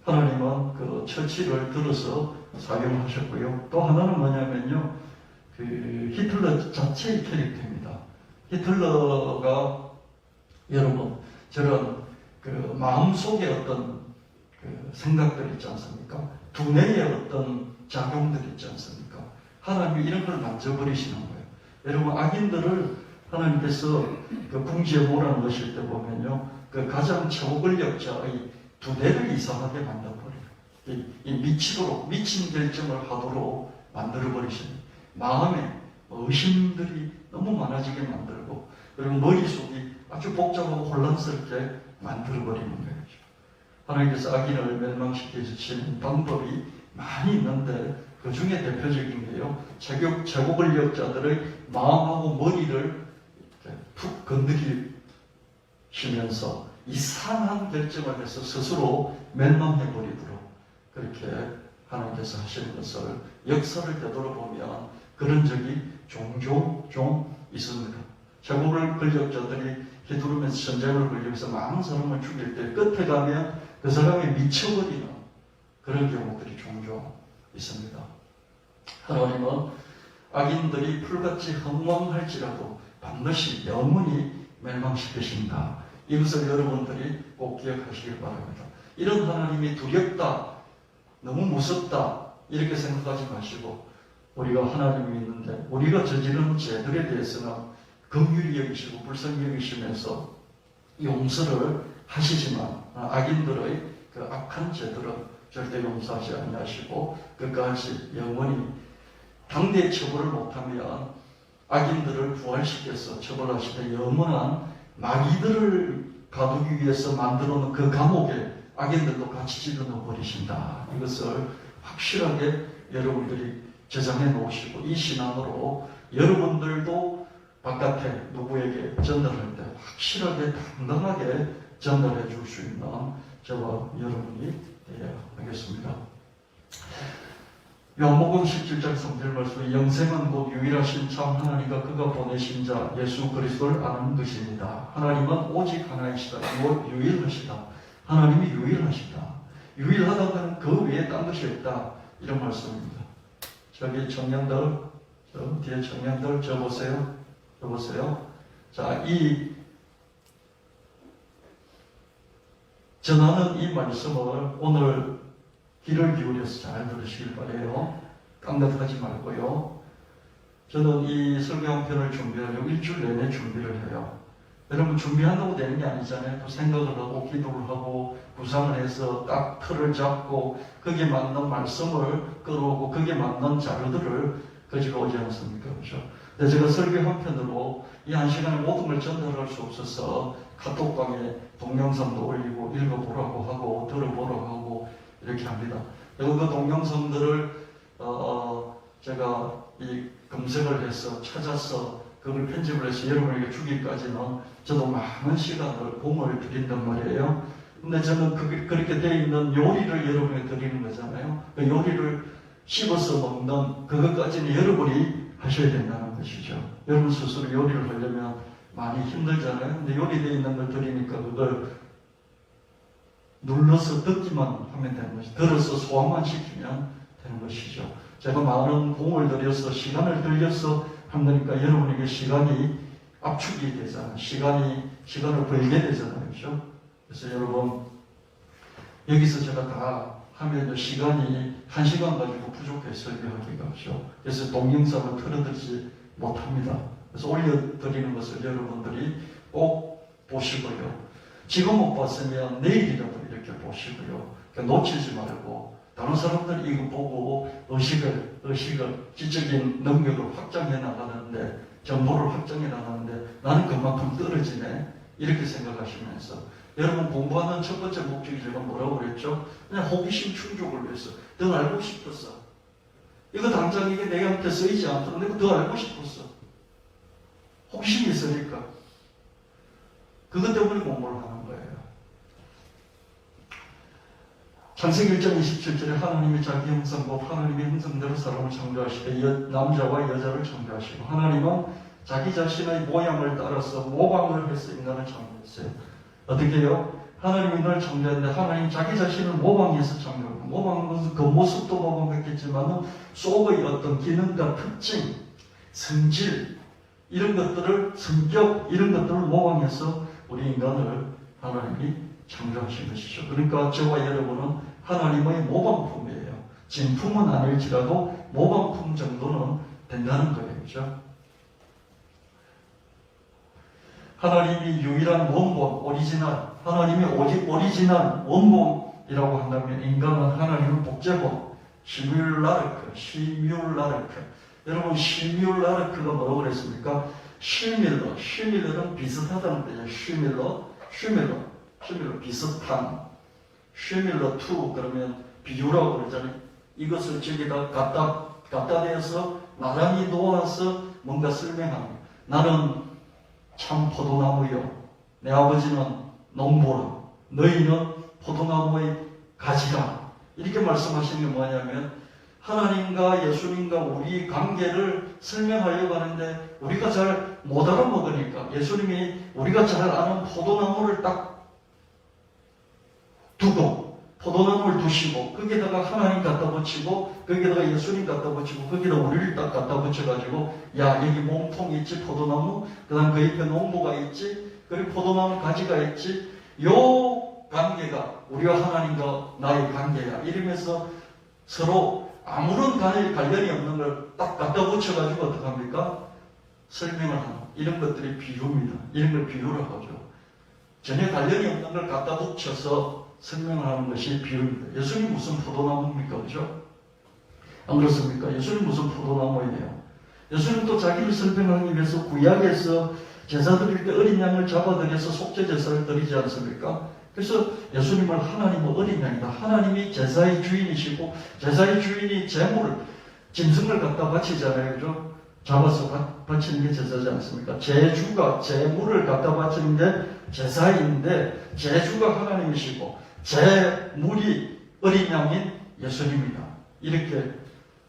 하나님은 그 처치를 들어서 사용하셨고요. 또 하나는 뭐냐면요, 그 히틀러 자체의 캐릭터입니다. 히틀러가 여러분 저런 그 마음속에 어떤 그 생각들 있지 않습니까? 두뇌의 어떤 작용들 있지 않습니까? 하나님이 이런 걸 만져버리시는 거예요. 여러분 악인들을 하나님께서 그 궁지에 몰아넣으실 때 보면요, 그 가장 최고 권력자의 두뇌를 이상하게 만들어버려요. 이 미친 결정을 하도록 만들어버리시는, 마음에 의심들이 너무 많아지게 만들고, 그리고 머릿속이 아주 복잡하고 혼란스럽게 만들어버리는 거예요. 하나님께서 악인을 멸망시켜 주시는 방법이 많이 있는데 그 중에 대표적인 게요, 최고 권력자들의 마음하고 머리를 푹 건드리시면서 이상한 결정을 해서 스스로 멸망해버리도록 그렇게 하나님께서 하시는 것을 역사를 되돌아보면 그런 적이 종종 있습니다. 최고 권력자들이 휘두르면서 전쟁을 벌이면서 많은 사람을 죽일 때 끝에 가면 그 사람이 미쳐버리는 그런 경우들이 종종 있습니다. 하나님은 악인들이 풀같이 흥망할지라도 반드시 영원히 멸망시키신다. 이것을 여러분들이 꼭 기억하시길 바랍니다. 이런 하나님이 두렵다, 너무 무섭다 이렇게 생각하지 마시고, 우리가 하나님이 있는데 우리가 저지른 죄들에 대해서는 긍휼히 여기시고 불쌍히 여기시면서 용서를 하시지만 악인들의 그 악한 죄들은 절대 용서하지 아니하시고 끝까지 영원히 당대에 처벌을 못하면 악인들을 부활시켜서 처벌하시되 영원한 마귀들을 가두기 위해서 만들어 놓은 그 감옥에 악인들도 같이 집어넣어 버리신다. 이것을 확실하게 여러분들이 저장해 놓으시고 이 신앙으로 여러분들도 바깥에 누구에게 전달할 때 확실하게 당당하게 전달해 줄 수 있는 저와 여러분이 되어야 하겠습니다. 요한복음 17장 3절 말씀, 영생은 곧 유일하신 참 하나님과 그가 보내신 자 예수 그리스도를 아는 것입니다. 하나님은 오직 하나이시다. 유일하시다. 하나님이 유일하시다. 유일하다는 그 외에 딴 것이 없다. 이런 말씀입니다. 저기 청년들, 저 뒤에 청년들 저 보세요. 자, 전하는 이 말씀을 오늘 귀를 기울여서 잘 들으시길 바라요. 깜빡하지 말고요. 저는 이 설교 한 편을 준비하려고 일주일 내내 준비를 해요. 여러분 준비한다고 되는 게 아니잖아요. 또 생각을 하고 기도를 하고 구상을 해서 딱 틀을 잡고 거기에 맞는 말씀을 끌어오고 거기에 맞는 자료들을 가지고 오지 않습니까? 그렇죠? 근데 제가 설교 한 편으로 이 한 시간에 모든 걸 전달할 수 없어서 카톡방에 동영상도 올리고 읽어보라고 하고 들어보라고 하고 이렇게 합니다. 그리고 그 동영상들을 제가 이 검색을 해서 찾아서 그걸 편집을 해서 여러분에게 주기까지는 저도 많은 시간을 공을 들인단 말이에요. 근데 저는 그렇게 되어 있는 요리를 여러분에게 드리는 거잖아요. 그 요리를 씹어서 먹는 그것까지는 여러분이 하셔야 된다는 것이죠. 여러분 스스로 요리를 하려면 많이 힘들잖아요. 근데 요리되어 있는 걸 드리니까 그걸 눌러서 듣기만 하면 되는 것이, 들어서 소화만 시키면 되는 것이죠. 제가 많은 공을 들여서 시간을 들여서 한 거니까 여러분에게 시간이 압축이 되잖아요. 시간을 벌게 되잖아요. 그렇죠? 그래서 여러분 여기서 제가 다 하면 시간이 1시간 가지고 부족해서 설교하기가 그렇죠. 그래서 동영상을 틀어드리지 못합니다. 그래서 올려드리는 것을 여러분들이 꼭 보시고요. 지금 못 봤으면 내일이라도 이렇게 보시고요. 그러니까 놓치지 말고 다른 사람들이 이거 보고 의식을 지적인 능력을 확장해 나가는데 정보를 확장해 나가는데 나는 그만큼 떨어지네 이렇게 생각하시면서 여러분 공부하는 첫 번째 목적이 제가 뭐라고 그랬죠? 그냥 호기심 충족을 위해서 더 알고 싶었어. 이거 당장 이게 내한테 쓰이지 않도록 내가 더 알고 싶었어. 호기심이 있으니까 그것 때문에 공부를 하는 거예요. 창세기 1장 27절에 하나님이 자기 형상 곧 하나님의 형상대로 사람을 창조하시되 남자와 여자를 창조하시고 하나님은 자기 자신의 모양을 따라서 모방을 해서 인간을 창조했어요. 어떻게 해요? 하나님이 인간을 창조했는데 하나님 자기 자신을 모방해서 창조했고 모방한 것은 그 모습도 모방했겠지만 속의 어떤 기능과 특징, 성질 이런 것들을 성격 이런 것들을 모방해서 우리 인간을 하나님이 창조하신 것이죠. 그러니까 저와 여러분은 하나님의 모방품이에요. 진품은 아닐지라도 모방품 정도는 된다는 거예요. 그렇죠? 하나님이 유일한 원본, 오리지널, 하나님이 오직 오리지널 원본이라고 한다면 인간은 하나님의 복제본, 시뮬라르크. 여러분 시뮬라르크가 뭐라고 그랬습니까? 시밀러는 비슷하다는 거예요. 시밀러 비슷한. 시밀러 투 그러면 비유라고 그러잖아요. 이것을 저기다 갖다 대서 나란히 놓아서 뭔가 설명하는 거예요. 나는 참 포도나무요. 내 아버지는 농부라. 너희는 포도나무의 가지라. 이렇게 말씀하시는 게 뭐냐면 하나님과 예수님과 우리 관계를 설명하려고 하는데 우리가 잘 못 알아먹으니까 예수님이 우리가 잘 아는 포도나무를 딱 두고 포도나무를 두시고 거기에다가 하나님 갖다 붙이고 거기에다가 예수님 갖다 붙이고 거기다 우리를 딱 갖다 붙여가지고 야 여기 몸통이 있지 포도나무 그 다음 그 옆에 농부가 있지 그리고 포도나무 가지가 있지 요 관계가 우리와 하나님과 나의 관계야 이러면서 서로 아무런 관련이 없는 걸 딱 갖다 붙여가지고 어떡합니까? 설명을 하는 이런 것들이 비유입니다. 이런 걸 비유라고 하죠. 전혀 관련이 없는 걸 갖다 붙여서 설명을 하는 것이 비유입니다. 예수님 무슨 포도나무입니까? 그죠? 안 그렇습니까? 예수님 무슨 포도나무예요? 예수님도 자기를 설명하기 위해서 구약에서 제사 드릴 때 어린 양을 잡아들여서 속죄 제사를 드리지 않습니까? 그래서 예수님을 하나님은 어린 양이다. 하나님이 제사의 주인이시고 제사의 주인이 짐승을 갖다 바치잖아요. 그죠? 잡아서 바치는 게 제사지 않습니까? 제물을 갖다 바치는 게 제사인데 제주가 하나님이시고 제물이 어린 양인 예수님이다. 이렇게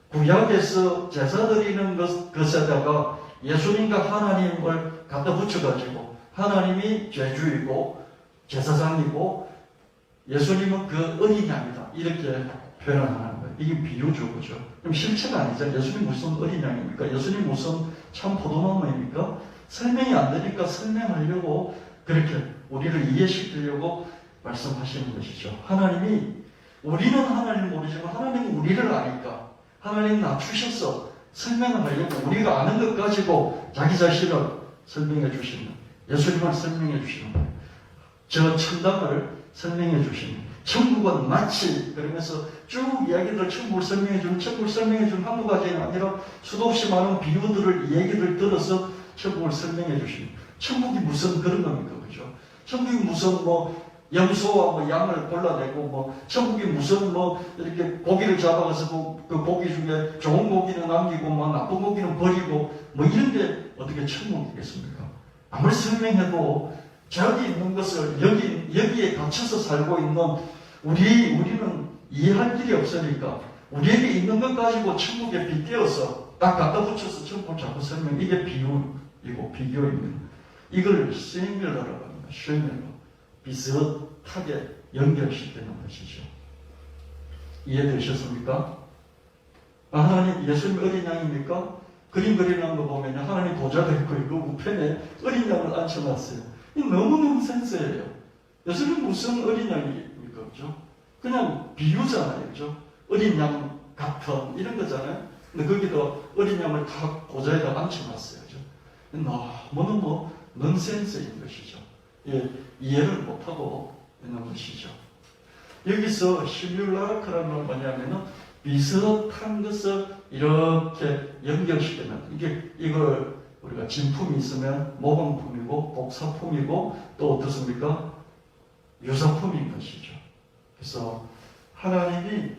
구약에서 제사 드리는 것에다가 예수님과 하나님을 갖다 붙여가지고 하나님이 제주이고 제사장이고 예수님은 그 어린 양이다. 이렇게 표현을 하는 거예요. 이게 비유죠. 그죠? 그럼 실체가 아니죠. 예수님 무슨 어린 양입니까? 예수님 무슨 참 포도나무입니까? 설명이 안 되니까 설명하려고 그렇게 우리를 이해시키려고 말씀하시는 것이죠. 우리는 하나님 모르지만 하나님은 우리를 아니까 하나님 낮추셔서 설명을 하려고 우리가 아는 것 가지고 자기 자신을 설명해 주시는 예수님을 설명해 주시는 거예요. 저 천당을 설명해 주시는 천국은 마치 그러면서 쭉 이야기들 천국을 설명해 주는 한두 가지가 아니라 수도 없이 많은 비유들을 이야기를 들어서 천국을 설명해 주시는 천국이 무슨 그런 겁니까? 그죠? 천국이 무슨 염소와 양을 골라내고 천국이 무슨 이렇게 고기를 잡아가서 그 고기 중에 좋은 고기는 남기고 나쁜 고기는 버리고 이런 게 어떻게 천국이겠습니까? 아무리 설명해도 저기 있는 것을 여기에 갇혀서 살고 있는 우리는 이해할 길이 없으니까 우리에게 있는 것 가지고 천국에 빗대어서 딱 갖다 붙여서 천국을 자꾸 설명 이게 비유이고 비교입니다. 이걸 시뮬러라고 합니다. 시뮬러. 비슷하게 연결시키는 것이죠. 이해되셨습니까? 하나님, 예수님 어린 양입니까? 그림 그리는 거 보면 하나님 보좌가 있고 그 우편에 어린 양을 앉혀놨어요. 이 너무 논센스예요. 예수님 무슨 어린 양입니까? 그죠? 그냥 비유잖아요. 그죠? 어린 양 같은 이런 거잖아요. 근데 거기도 어린 양을 다 보좌에다 앉혀놨어요. 그죠? 너무너무 논센스인 것이죠. 예, 이해를 못하고 있는 것이죠. 여기서 시뮬라크라는 건 뭐냐면은 비슷한 것을 이렇게 연결시키는 이걸 우리가 진품이 있으면 모방품이고 복사품이고 또 어떻습니까? 유사품인 것이죠. 그래서 하나님이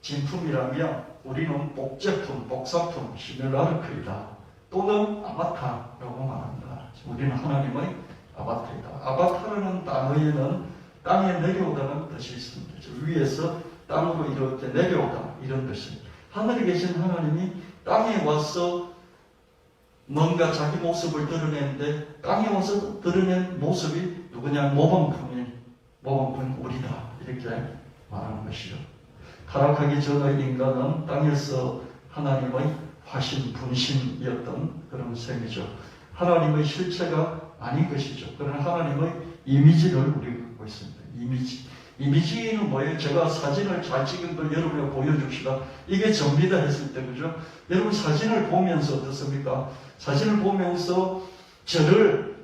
진품이라면 우리는 복제품, 복사품, 시뮬라크이다 또는 아바타라고 말한다. 우리는 하나님의 아바타이다. 아바타라는 단어에는 땅에 내려오다는 뜻이 있습니다. 위에서 땅으로 이렇게 내려오다 이런 뜻이. 하늘에 계신 하나님이 땅에 와서 뭔가 자기 모습을 드러내는데 땅에 와서 드러낸 모습이 누구냐? 모범품인 우리다 이렇게 말하는 것이죠. 타락하기 전의 인간은 땅에서 하나님의 화신, 분신이었던 그런 셈이죠. 하나님의 실체가 아닌 것이죠. 그러나 하나님의 이미지를 우리가 갖고 있습니다. 이미지는 뭐예요? 제가 사진을 잘 찍은 걸 여러분에게 보여줍시다. 이게 접니다 했을 때, 그죠? 여러분 사진을 보면서 어떻습니까? 사진을 보면서 저를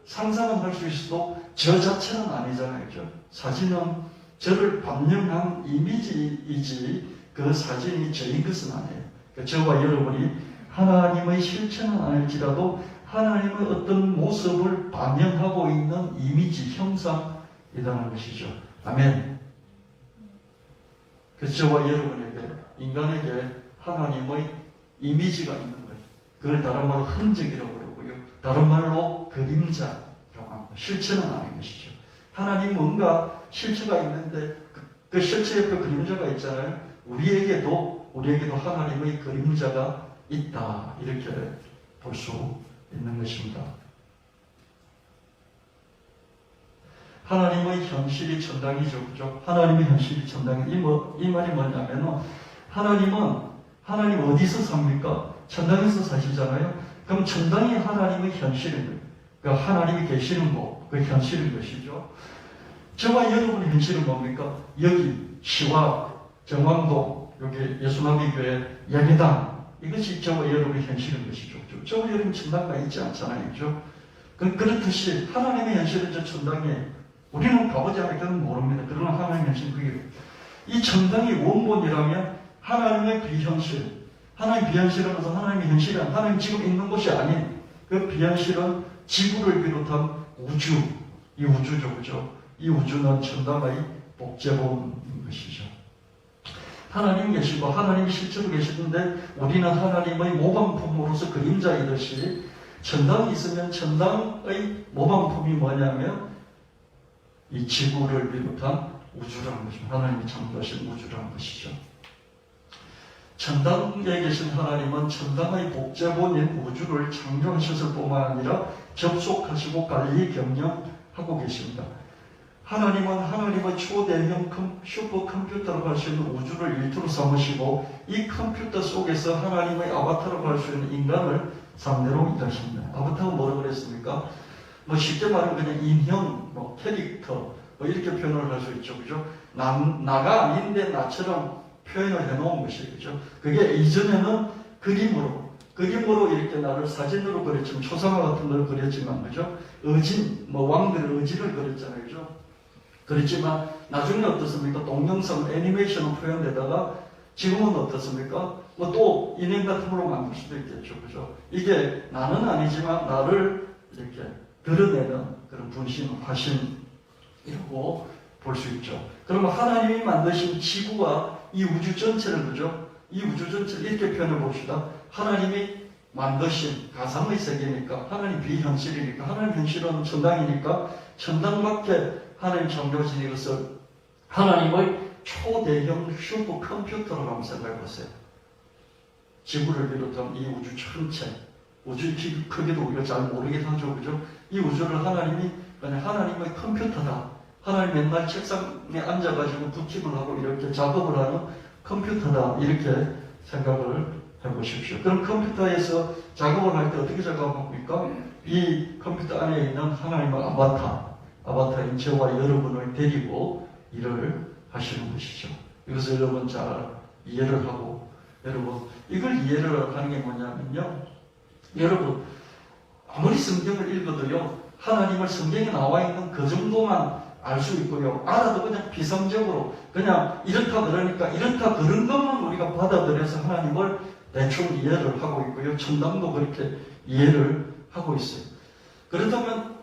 상상은 할 수 있어도 저 자체는 아니잖아요. 그죠? 사진은 저를 반영한 이미지이지 그 사진이 저인 것은 아니에요. 그러니까 저와 여러분이 하나님의 실체는 아닐지라도 하나님의 어떤 모습을 반영하고 있는 이미지, 형상이라는 것이죠. 아멘. 그래서 저와 여러분에게, 인간에게 하나님의 이미지가 있는 거예요. 그걸 다른 말로 흔적이라고 그러고요. 다른 말로 그림자라고 합니다. 실체는 아닌 것이죠. 하나님 뭔가 실체가 있는데 그 실체 옆에 그림자가 있잖아요. 우리에게도 하나님의 그림자가 있다. 이렇게 볼 수 있는 것입니다. 하나님의 현실이 천당이죠. 그죠? 하나님의 현실이 천당. 이 말이 뭐냐면 하나님 어디서 삽니까? 천당에서 사시잖아요. 그럼 천당이 하나님의 현실인 거예요. 그러니까 하나님이 계시는 곳, 그 현실인 것이죠. 저와 여러분의 현실은 뭡니까? 여기 시와 정왕동, 여기 예수나비교회 예배당, 이것이 저와 여러분의 현실인 것이죠. 저와 여러분 천당가 있지 않잖아요. 그죠? 그렇듯이 하나님의 현실은 저 천당이에요. 우리는 가보지 않으니까 모릅니다. 그러나 하나님의 현실은 그게. 이 천당이 원본이라면 하나님의 비현실, 하나님의 비현실은 하나님의 현실은 하나님 지금 있는 곳이 아닌 그 비현실은 지구를 비롯한 우주, 이 우주죠. 그죠? 이 우주는 천당의 복제본인 것이죠. 하나님 계시고 하나님이 실제로 계시는데 우리는 하나님의 모방품으로서 그림자이듯이 천당이 있으면 천당의 모방품이 뭐냐면 이 지구를 비롯한 우주라는 것입니다. 하나님이 창조하신 우주라는 것이죠. 천당에 계신 하나님은 천당의 복제본인 우주를 창조하셨을 뿐만 아니라 접속하시고 관리 경영하고 계십니다. 하나님은 하나님의 초대형 슈퍼컴퓨터라고 할 수 있는 우주를 일투로 삼으시고 이 컴퓨터 속에서 하나님의 아바타라고 할 수 있는 인간을 상대로 일하십니다. 아바타가 뭐라고 그랬습니까? 쉽게 말하면 그냥 인형, 캐릭터 이렇게 표현을 할 수 있죠. 그죠? 나가 아닌데 나처럼 표현을 해놓은 것이죠. 그죠? 그게 이전에는 그림으로 이렇게 나를 사진으로 그렸지만 초상화 같은 걸 그렸지만 그죠? 왕들의 의지를 그렸잖아요. 그죠? 그렇지만 나중에 어떻습니까? 동영상 애니메이션으로 표현되다가 지금은 어떻습니까? 또 인형 같은 걸로 만들 수도 있겠죠. 그죠? 이게 나는 아니지만 나를 이렇게 드러내는 그런 분신, 화신이라고 볼 수 있죠. 그러면 하나님이 만드신 지구와 이 우주 전체를 그죠? 이 우주 전체를 이렇게 표현해 봅시다. 하나님이 만드신 가상의 세계니까 하나님 비현실이니까 하나님 현실은 천당이니까 천당밖에 하나님 창조하신 이것을 하나님의 초대형 슈퍼컴퓨터라고 한번 생각해 보세요. 지구를 비롯한 이 우주 전체, 우주 크기도 우리가 잘 모르긴 하죠. 그죠? 이 우주를 하나님이 그냥 하나님의 컴퓨터다. 하나님 맨날 책상에 앉아가지고 부팅을 하고 이렇게 작업을 하는 컴퓨터다. 이렇게 생각을 해보십시오. 그럼 컴퓨터에서 작업을 할 때 어떻게 작업합니까? 이 컴퓨터 안에 있는 하나님의 아바타인 저와 여러분을 데리고 일을 하시는 것이죠. 이것을 여러분 잘 이해를 하고, 여러분 이걸 이해를 하는 게 뭐냐면요, 여러분 아무리 성경을 읽어도요, 하나님을 성경에 나와 있는 그 정도만 알 수 있고요, 알아도 그냥 비상적으로 그냥 이렇다 그러니까 이렇다 그런 것만 우리가 받아들여서 하나님을 대충 이해를 하고 있고요, 천당도 그렇게 이해를 하고 있어요. 그렇다면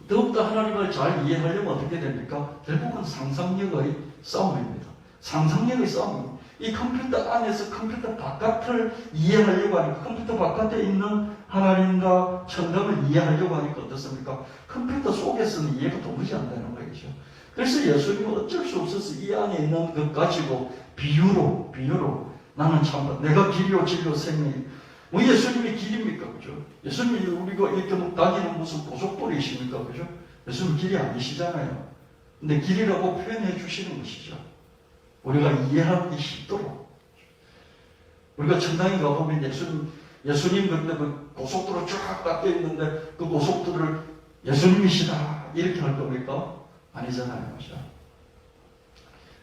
더욱더 하나님을 잘 이해하려면 어떻게 됩니까? 결국은 상상력의 싸움입니다. 상상력의 싸움입니다. 이 컴퓨터 안에서 컴퓨터 바깥을 이해하려고 하니까, 컴퓨터 바깥에 있는 하나님과 천당을 이해하려고 하니까 어떻습니까? 컴퓨터 속에서는 이해가 도무지 안 되는 거죠. 그래서 예수님은 어쩔 수 없어서 이 안에 있는 것 가지고 비유로 나는 참 내가 길이요 진리요 생명이, 뭐 예수님이 길입니까? 그죠? 예수님이 우리가 이렇게 다니는 무슨 고속도로이십니까? 그죠? 예수님 길이 아니시잖아요. 근데 길이라고 표현해 주시는 것이죠. 우리가 이해하기 쉽도록. 우리가 천당에 가보면 예수님 그런데 그 고속도로 쫙 닦여 있는데 그 고속도로를 예수님이시다 이렇게 할 겁니까? 아니잖아요. 그죠?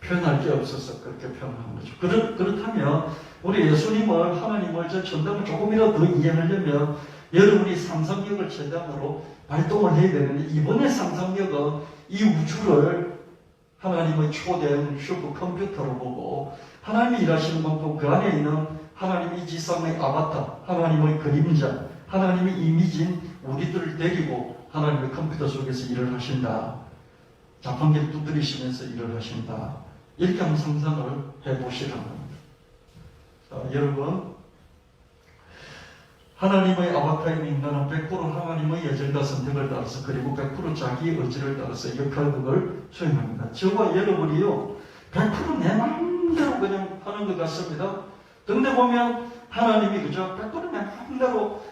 표현할 게 없어서 그렇게 표현한 거죠. 그렇다면 우리 예수님을, 하나님을, 저 천당을 조금이라도 더 이해하려면 여러분이 상상력을 최대한으로 발동을 해야 되는데, 이번에 상상력은 이 우주를 하나님의 초대한 슈퍼컴퓨터로 보고, 하나님이 일하시는 만큼 그 안에 있는 하나님의 지상의 아바타, 하나님의 그림자, 하나님의 이미지인 우리들을 데리고 하나님의 컴퓨터 속에서 일을 하신다. 자판기를 두드리시면서 일을 하신다. 이렇게 한번 상상을 해보시라는 겁니다. 자, 여러분, 하나님의 아바타인 인간은 100% 하나님의 예정과 선택을 따라서, 그리고 100% 자기의 의지를 따라서 역할극을 수행합니다. 저와 여러분이요, 100%내 마음대로 그냥 하는 것 같습니다. 근데 보면 하나님이 그죠? 100%내 마음대로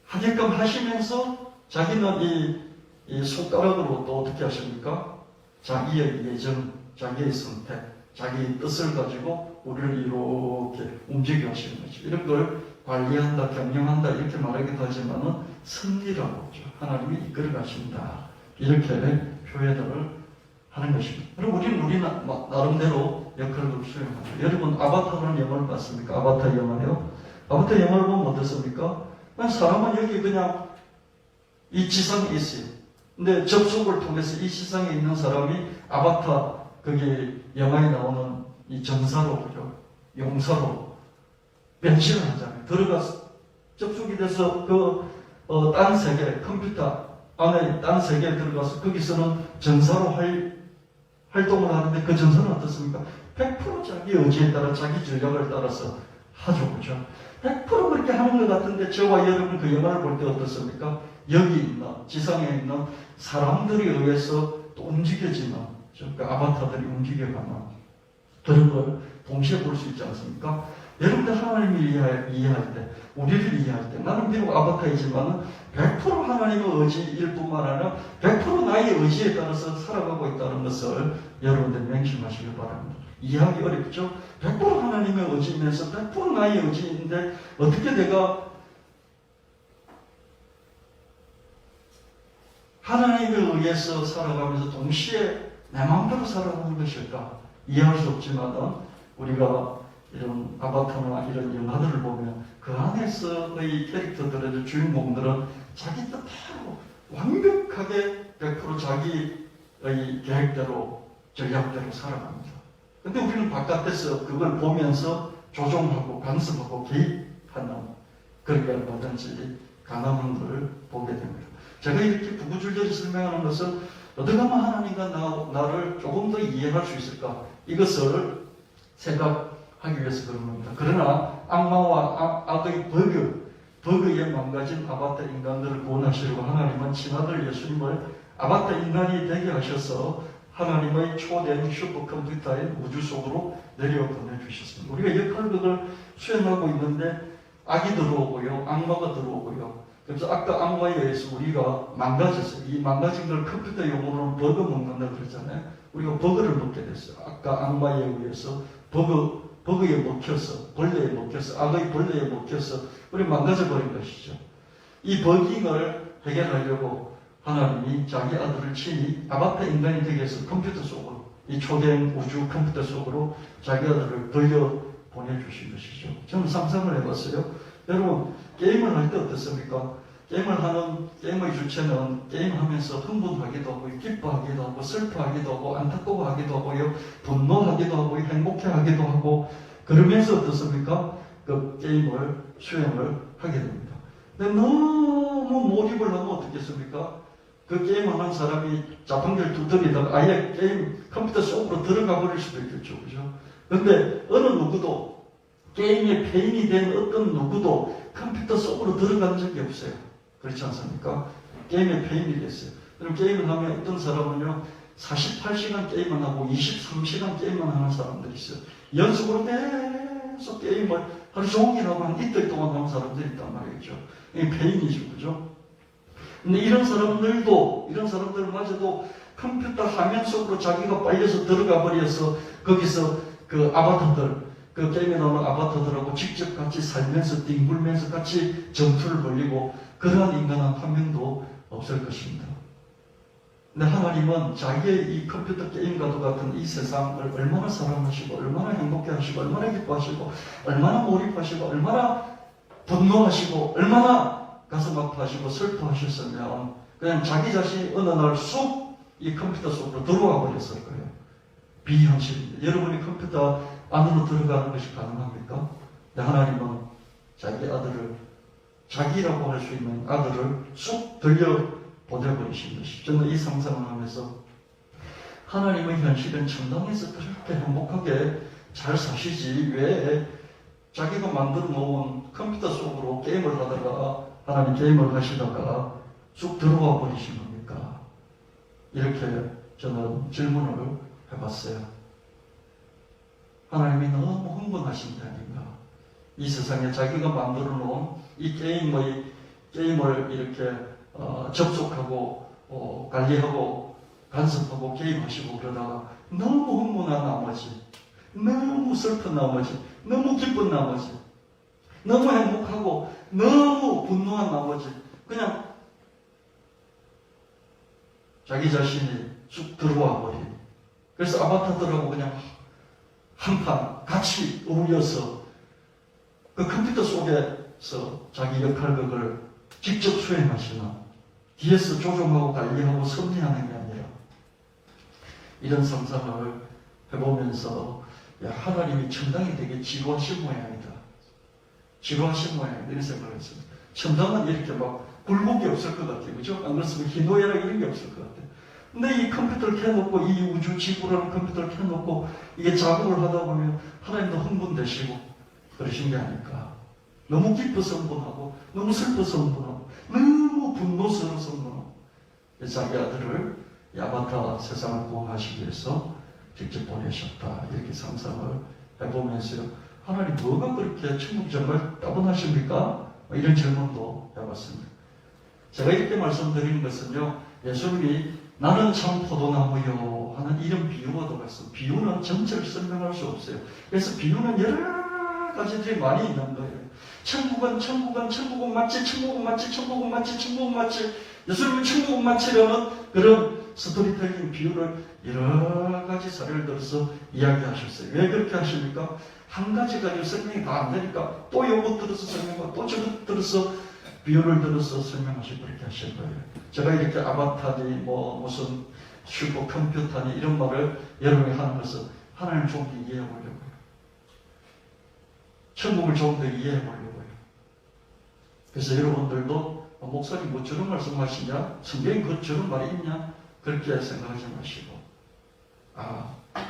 하게끔 하시면서 자기는 이 손가락으로 또 어떻게 하십니까? 자기의 예정, 자기의 선택, 자기의 뜻을 가지고 우리를 이렇게 움직여 하시는 거죠. 이런 걸 관리한다, 경영한다 이렇게 말하기도 하지만은 섭리라고 하죠. 하나님이 이끌어 가신다. 이렇게 표현을 하는 것입니다. 그리고 우리는 나름대로 역할을 수행합니다. 여러분 아바타라는 영화를 봤습니까? 아바타 영화요. 아바타 영화를 보면 어떻습니까? 사람은 여기 그냥 이 지상에 있어요. 근데 접속을 통해서 이 세상에 있는 사람이 아바타, 거기 영화에 나오는 이 전사로, 그죠? 용사로 변신을 하잖아요. 들어가서 접속이 돼서 딴 세계, 컴퓨터 안에 딴 세계에 들어가서 거기서는 전사로 활동을 하는데, 그 전사는 어떻습니까? 100% 자기 의지에 따라, 자기 전략을 따라서 하죠. 그죠? 100% 그렇게 하는 것 같은데, 저와 여러분 그 영화를 볼 때 어떻습니까? 여기 있는, 지상에 있는 사람들에 의해서 또 움직여지는, 그 아바타들이 움직여가는 그런 걸 동시에 볼 수 있지 않습니까? 여러분들 하나님을 이해할 때, 우리를 이해할 때, 나는 비록 아바타이지만 100% 하나님의 의지일 뿐만 아니라 100% 나의 의지에 따라서 살아가고 있다는 것을 여러분들 명심하시길 바랍니다. 이해하기 어렵죠? 100% 하나님의 의지이면서 100% 나의 의지인데 어떻게 내가 하나님에 의해서 살아가면서 동시에 내 마음대로 살아가는 것일까? 이해할 수 없지만 우리가 이런 아바타나 이런 영화들을 보면 그 안에서의 캐릭터들의 주인공들은 자기 뜻대로 완벽하게 100% 자기의 계획대로 전략대로 살아갑니다. 근데 우리는 바깥에서 그걸 보면서 조종하고 간섭하고 개입하는 그런 얼마든지 가능한 걸 보게 됩니다. 제가 이렇게 구구절절히 설명하는 것은 어떻게 하면 하나님과 나를 조금 더 이해할 수 있을까? 이것을 생각하기 위해서 그런 겁니다. 그러나 악마와 악의 버그에 망가진 아바타 인간들을 구원하시려고 하나님은 친아들 예수님을 아바타 인간이 되게 하셔서 하나님의 초대한 슈퍼컴퓨터인 우주 속으로 내려 보내주셨습니다. 우리가 역할극을 수행하고 있는데 악이 들어오고요, 악마가 들어오고요. 그래서 아까 악마에 의해서 우리가 망가졌어요. 이 망가진 걸 컴퓨터 용어로는 버그 먹는다 그랬잖아요. 우리가 버그를 먹게 됐어요. 아까 악마에 의해서 버그 버그에 먹혀서, 벌레에 먹혀서, 악의 벌레에 먹혀서 우리 망가져버린 것이죠. 이 버깅을 해결하려고 하나님이 자기 아들을 친히 아바타 인간이 되기 위해서 컴퓨터 속으로, 이 초대형 우주 컴퓨터 속으로 자기 아들을 돌려 보내주신 것이죠. 저는 상상을 해봤어요. 여러분, 게임을 할 때 어떻습니까? 게임의 주체는 게임하면서 흥분하기도 하고, 기뻐하기도 하고, 슬퍼하기도 하고, 안타까워하기도 하고요, 분노하기도 하고, 행복해하기도 하고, 그러면서 어떻습니까? 그 게임을 수행을 하게 됩니다. 근데 너무 몰입을 하면 어떻겠습니까? 그 게임하는 사람이 자판기를 두드리다가 아예 게임 컴퓨터 속으로 들어가 버릴 수도 있겠죠. 그죠? 근데 어느 누구도 게임에 페인이 된 어떤 누구도 컴퓨터 속으로 들어간 적이 없어요. 그렇지 않습니까? 게임에 페인이 됐어요. 그럼 게임을 하면 어떤 사람은요, 48시간 게임만 하고 23시간 게임만 하는 사람들이 있어요. 연속으로 계속 게임을 하루 종일 하고 한 이틀 동안 하는 사람들이 있단 말이죠. 이게 페인이죠. 그죠? 근데 이런 사람들마저도 컴퓨터 화면 속으로 자기가 빨려서 들어가 버려서 거기서 그 아바타들, 그 게임에 나오는 아바타들하고 직접 같이 살면서 뒹굴면서 같이 점수를 벌리고 그러한 인간은 한 명도 없을 것입니다. 근데 하나님은 자기의 이 컴퓨터 게임과도 같은 이 세상을 얼마나 사랑하시고 얼마나 행복해 하시고 얼마나 기뻐하시고 얼마나 몰입하시고 얼마나 분노하시고 얼마나 가슴 아파하시고 슬퍼하셨으면 그냥 자기 자신이 어느 날 쑥 이 컴퓨터 속으로 들어와 버렸을 거예요. 비현실입니다. 여러분이 컴퓨터 안으로 들어가는 것이 가능합니까? 근데 하나님은 자기 아들을, 자기라고 할 수 있는 아들을 쑥 들려 보내버리신 것이. 저는 이 상상을 하면서 하나님의 현실은 천당에서 그렇게 행복하게 잘 사시지 왜 자기가 만들어 놓은 컴퓨터 속으로 게임을 하다가 하나님 게임을 하시다가 쑥 들어와 버리신 겁니까? 이렇게 저는 질문을 해봤어요. 하나님이 너무 흥분하신 게 아닌가? 이 세상에 자기가 만들어 놓은 이 게임을 이렇게 접속하고 관리하고 간섭하고 게임하시고 그러다가 너무 흥분한 나머지, 너무 슬픈 나머지, 너무 기쁜 나머지, 너무 행복하고 너무 분노한 나머지 그냥 자기 자신이 쑥 들어와 버린. 그래서 아바타들하고 그냥 한판 같이 어울려서 그 컴퓨터 속에서 자기 역할극을 직접 수행하시는, 뒤에서 조종하고 관리하고 섭리하는 게 아니라 이런 상상을 해보면서 야, 하나님이 천당이 되게 지루하신 모양이다. 지루하신 모양이다. 이런 생각을 했습니다. 천당은 이렇게 막 굴곡이 없을 것 같아요. 그죠? 안 그렇으면 희노애락 이런 게 없을 것 같아요. 근데 이 컴퓨터를 켜놓고, 이 우주 지구라는 컴퓨터를 켜놓고 이게 작업을 하다 보면 하나님도 흥분되시고 그러신 게 아닐까. 너무 기뻐서 흥분하고 너무 슬퍼서 흥분하고 너무 분노스러워서 흥분하고 자기 아들을 아바타 세상을 구원하시기 위해서 직접 보내셨다. 이렇게 상상을 해보면서요. 하나님 뭐가 그렇게 천국이 정말 따분하십니까? 이런 질문도 해봤습니다. 제가 이렇게 말씀드리는 것은요. 예수님이 나는 참 포도나무요 하는 이런 비유와도 같습니다. 비유는 전체를 설명할 수 없어요. 그래서 비유는 여러 가지들이 많이 있는 거예요. 천국은 마치 예수님은 천국은 마치라는 그런 스토리텔링 비유를 여러 가지 사례를 들어서 이야기하셨어요. 왜 그렇게 하십니까? 한 가지 가지고 설명이 다 안 되니까 또 요것 들어서 설명하고 또 저것 들어서 비유를 들어서 설명하시고 그렇게 하신 거예요. 제가 이렇게 아바타니 무슨 슈퍼컴퓨터니 이런 말을 여러분이 하는 것은 하나님을 좀 더 이해해 보려고요. 천국을 좀 더 이해해 보려고요. 그래서 여러분들도 목사님 뭐 저런 말씀하시냐? 성경에 그 저런 말이 있냐? 그렇게 생각하지 마시고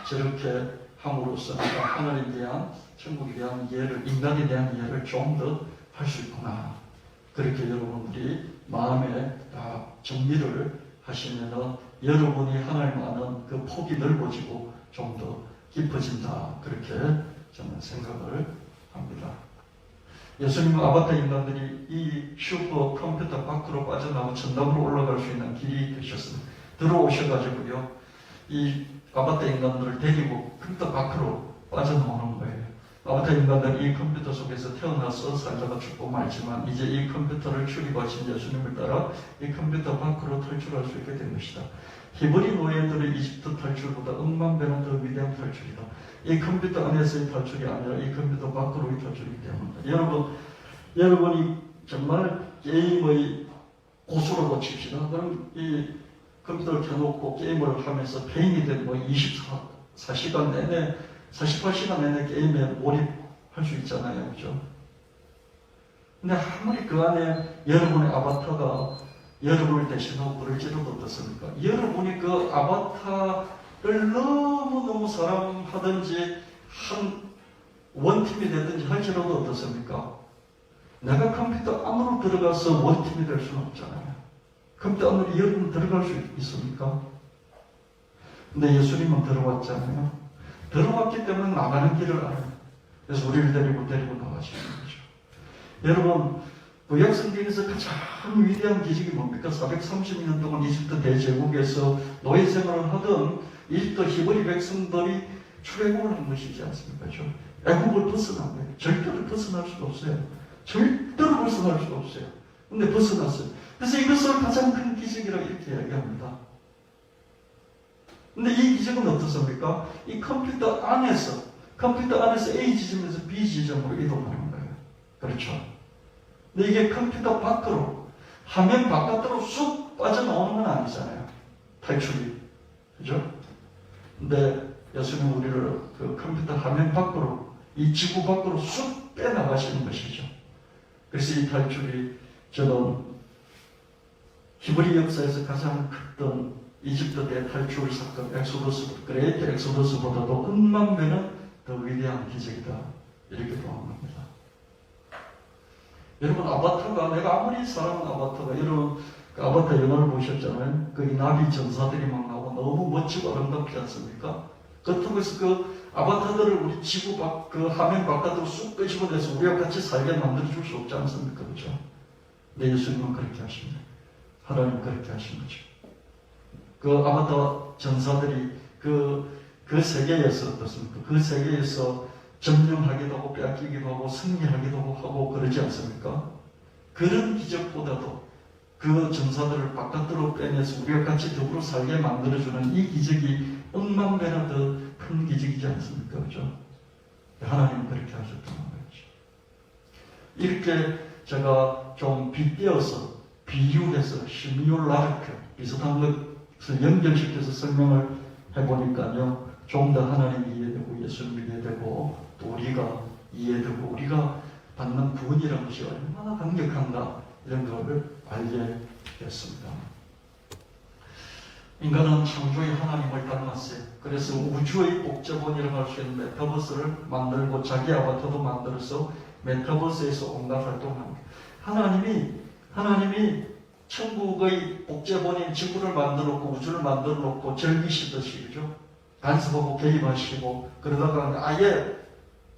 저렇게 함으로써 내가 하늘에 대한 천국에 대한 이해를, 인간에 대한 이해를 좀 더 할 수 있구나. 그렇게 여러분들이 마음에 다 정리를 하시면 여러분이 하나님 아는 그 폭이 넓어지고 좀 더 깊어진다. 그렇게 저는 생각을 합니다. 예수님은 아바타 인간들이 이 슈퍼컴퓨터 밖으로 빠져나와 천당으로 올라갈 수 있는 길이 되셨습니다. 들어오셔가지고요, 이 아바타 인간들을 데리고 컴퓨터 밖으로 빠져나오는 거예요. 아무튼 인간들은 이 컴퓨터 속에서 태어나서 살다가 죽고 말지만 이제 이 컴퓨터를 출입하신 예수님을 따라 이 컴퓨터 밖으로 탈출할 수 있게 된 것이다. 히브리 노예들의 이집트 탈출보다 억만 배는 더 위대한 탈출이다. 이 컴퓨터 안에서의 탈출이 아니라 이 컴퓨터 밖으로의 탈출이기 때문이다. 여러분이 정말 게임의 고수라고 칩시다. 그럼 이 컴퓨터를 켜놓고 게임을 하면서 페인이 된 24시간 내내 48시간 내내 게임에 몰입할 수 있잖아요. 그죠? 근데 아무리 그 안에 여러분의 아바타가 여러분을 대신하고 그럴지라도 어떻습니까? 여러분이 그 아바타를 너무너무 사랑하든지 한 원팀이 되든지 할지라도 어떻습니까? 내가 컴퓨터 안으로 들어가서 원팀이 될 수는 없잖아요. 컴퓨터 안으로 여러분 들어갈 수 있습니까? 근데 예수님은 들어왔잖아요. 들어왔기 때문에 나가는 길을 알아요. 그래서 우리를 데리고 나가시는 거죠. 여러분, 구약성경에서 가장 위대한 기적이 뭡니까? 430년 동안 이집트 대제국에서 노예 생활을 하던 이집트 히브리 백성들이 출애굽을 한 것이지 않습니까? 애국을 벗어난 거예요. 절대로 벗어날 수가 없어요. 절대로 벗어날 수가 없어요. 근데 벗어났어요. 그래서 이것을 가장 큰 기적이라고 이렇게 이야기합니다. 근데 이 기적은 어떻습니까? 이 컴퓨터 안에서 A 지점에서 B 지점으로 이동하는 거예요. 그렇죠? 근데 이게 컴퓨터 밖으로, 화면 바깥으로 쑥 빠져나오는 건 아니잖아요. 탈출이. 그죠? 근데 예수님 우리를 그 컴퓨터 화면 밖으로, 이 지구 밖으로 쑥 빼나가시는 것이죠. 그래서 이 탈출이 저는 히브리 역사에서 가장 컸던 이집트 대탈출 사건, 그레이트 엑소더스보다도 억만 배는 더 위대한 기적이다. 이렇게 보합니다. 여러분, 아바타가, 내가 아무리 사랑하는 아바타가, 여러분, 그 아바타 영화를 보셨잖아요. 거기 나비 전사들이 막 나오고 너무 멋지고 아름답지 않습니까? 그렇다고 해서 그 아바타들을 우리 지구 밖, 그 화면 바깥으로 쑥 끄집어내서 우리와 같이 살게 만들어줄 수 없지 않습니까? 그죠? 근데 예수님은 그렇게 하십니다. 하나님 그렇게 하신 거죠. 그 아바타 전사들이 그 세계에서 어떻습니까? 그 세계에서 점령하기도 하고 빼앗기기도 하고 승리하기도 하고 그러지 않습니까? 그런 기적보다도 그 전사들을 바깥으로 빼내서 우리가 같이 더불어 살게 만들어주는 이 기적이 억만 배나 더 큰 기적이지 않습니까? 그죠? 하나님은 그렇게 하셨던 거죠. 이렇게 제가 좀 빗대어서 비유해서 시뮬라르크 비슷한 것을 연결시켜서 설명을 해보니까요. 좀 더 하나님이 이해되고 예수님이 이해되고 또 우리가 이해되고 우리가 받는 구원이라는 것이 얼마나 강력한가 이런 것을 알게 됐습니다. 인간은 창조의 하나님을 닮았어요. 그래서 우주의 복제본이라고 할 수 있는 메타버스를 만들고 자기 아바타도 만들어서 메타버스에서 온갖 활동합니다. 하나님이 천국의 복제본인 지구를 만들어 놓고 우주를 만들어 놓고 즐기시듯이, 그죠? 간섭하고 개입하시고 그러다가 아예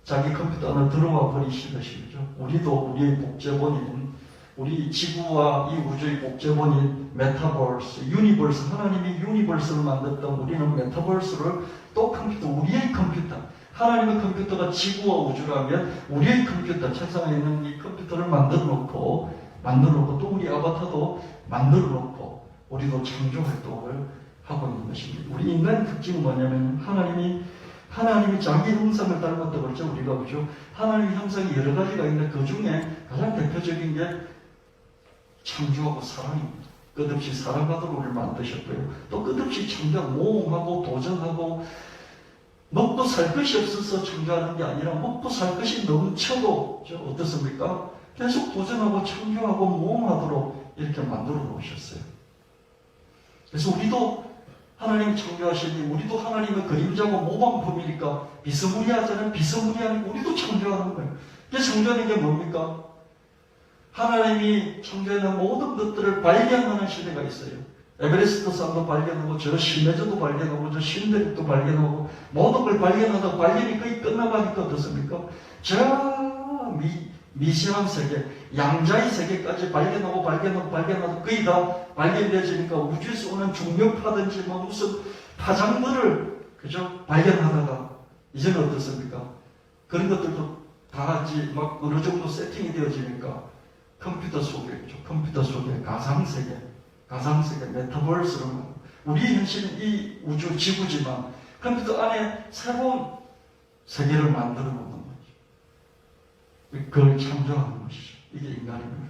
자기 컴퓨터 안에 들어와 버리시듯이, 그죠? 우리도 우리의 복제본인 우리 지구와 이 우주의 복제본인 메타버스, 유니버스, 하나님이 유니버스를 만들었던 우리는 메타버스를 또 컴퓨터, 우리의 컴퓨터, 하나님의 컴퓨터가 지구와 우주라면 우리의 컴퓨터, 책상에 있는 이 컴퓨터를 만들어 놓고 또 우리 아바타도 만들어 놓고 우리도 창조 활동을 하고 있는 것입니다. 우리 인간의 특징은 뭐냐면 하나님이 자기 형상을 닮았다고 그랬죠. 우리가 그죠? 하나님의 형상이 여러 가지가 있는데 그 중에 가장 대표적인 게 창조하고 사랑입니다. 끝없이 살아가도록 우리를 만드셨고요. 또 끝없이 창조하고 모험하고 도전하고 먹고 살 것이 없어서 창조하는 게 아니라 먹고 살 것이 넘쳐도 어떻습니까? 계속 도전하고 창조하고 모험하도록 이렇게 만들어 놓으셨어요. 그래서 우리도 하나님이 창조하시니 우리도 하나님의 그림자고 모방품이니까 비스무리하잖아요. 비스무리하니까 우리도 창조하는 거예요. 이게 창조하는 게 뭡니까? 하나님이 창조하는 모든 것들을 발견하는 시대가 있어요. 에베레스트 산도 발견하고 저 심해저도 발견하고 저 신대륙도 발견하고 모든 걸 발견하다 발견이 거의 끝나가니까 어떻습니까? 저 미시한 세계, 양자의 세계까지 발견하고 거의 다 발견되어지니까 우주에서 오는 중력파든지 무슨 파장들을 그죠? 발견하다가 이제는 어떻습니까? 그런 것들도 다 이제 막 어느 정도 세팅이 되어지니까 컴퓨터 속에 있죠. 컴퓨터 속에 가상세계, 메타버스로 우리 현실은 이 우주 지구지만 컴퓨터 안에 새로운 세계를 만들어 놓는 거죠. 그걸 창조하는 것이죠. 이게 인간입니다.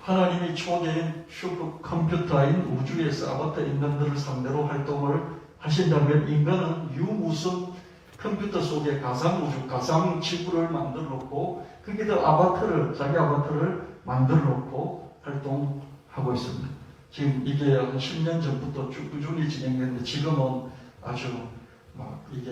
하나님이 초대인 슈퍼컴퓨터인 우주에서 아바타 인간들을 상대로 활동을 하신다면 인간은 유무선 컴퓨터 속에 가상우주, 가상지구를 만들어 놓고 거기다 자기 아바타를 만들어 놓고 활동하고 있습니다. 지금 이게 한 10년 전부터 쭉 꾸준히 진행됐는데 지금은 아주 이게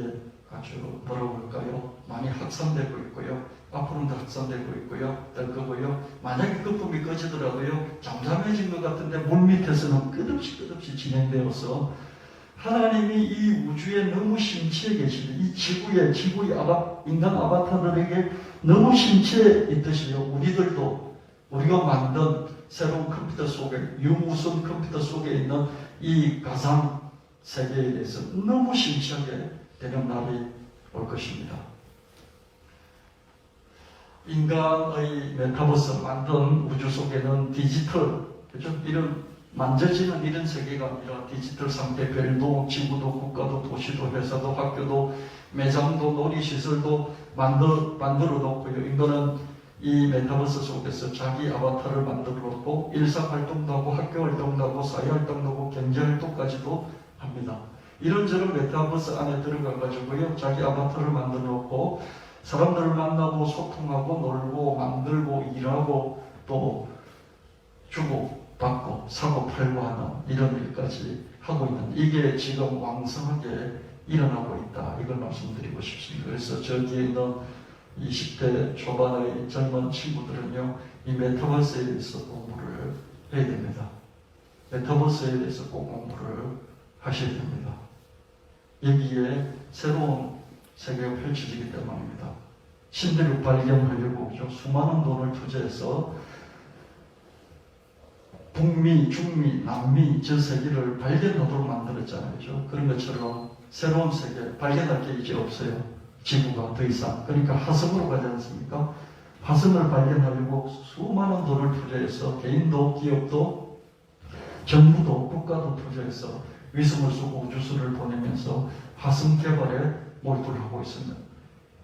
아주 뭐라고 할까요? 많이 확산되고 있고요. 앞으로도 확산되고 있고요. 될 거고요. 만약에 거품이 꺼지더라도요. 잠잠해진 것 같은데 물밑에서는 끝없이 진행되어서 하나님이 이 우주에 너무 심취해 계시는 이 지구의 인간 아바타들에게 너무 심취해 있듯이요. 우리가 만든 새로운 컴퓨터 속에 유무선 컴퓨터 속에 있는 이 가상 세계에 대해서 너무 심취하게 되는 날이 올 것입니다. 인간의 메타버스 만든 우주 속에는 디지털, 그죠? 이런 만져지는 이런 세계가 아니라 디지털 상태, 별도, 지구도, 국가도, 도시도, 회사도, 학교도, 매장도, 놀이시설도 만들어 놓고요. 인간은 이 메타버스 속에서 자기 아바타를 만들어 놓고 일상활동도 하고 학교 활동도 하고 사회활동도 하고 경제활동까지도 합니다. 이런저런 메타버스 안에 들어가 가지고요. 자기 아바타를 만들어 놓고 사람들을 만나고 소통하고 놀고 만들고 일하고 또 주고 받고 사고 팔고 하는 이런 일까지 하고 있는 이게 지금 왕성하게 일어나고 있다. 이걸 말씀드리고 싶습니다. 그래서 저기에 있는 20대 초반의 젊은 친구들은요. 이 메타버스에 대해서 공부를 해야 됩니다. 메타버스에 대해서 꼭 공부를 하셔야 됩니다. 여기에 새로운 세계가 펼쳐지기 때문입니다. 신대륙 발견하려고 수많은 돈을 투자해서 북미, 중미, 남미 저 세계를 발견하도록 만들었잖아요. 그런 것처럼 새로운 세계 발견할 게 이제 없어요. 지구가 더 이상. 그러니까 화성으로 가지 않습니까? 화성을 발견하려고 수많은 돈을 투자해서 개인도 기업도 정부도 국가도 투자해서 위성을 쏘고 우주선을 보내면서 화성 개발에 몰두를 하고 있습니다.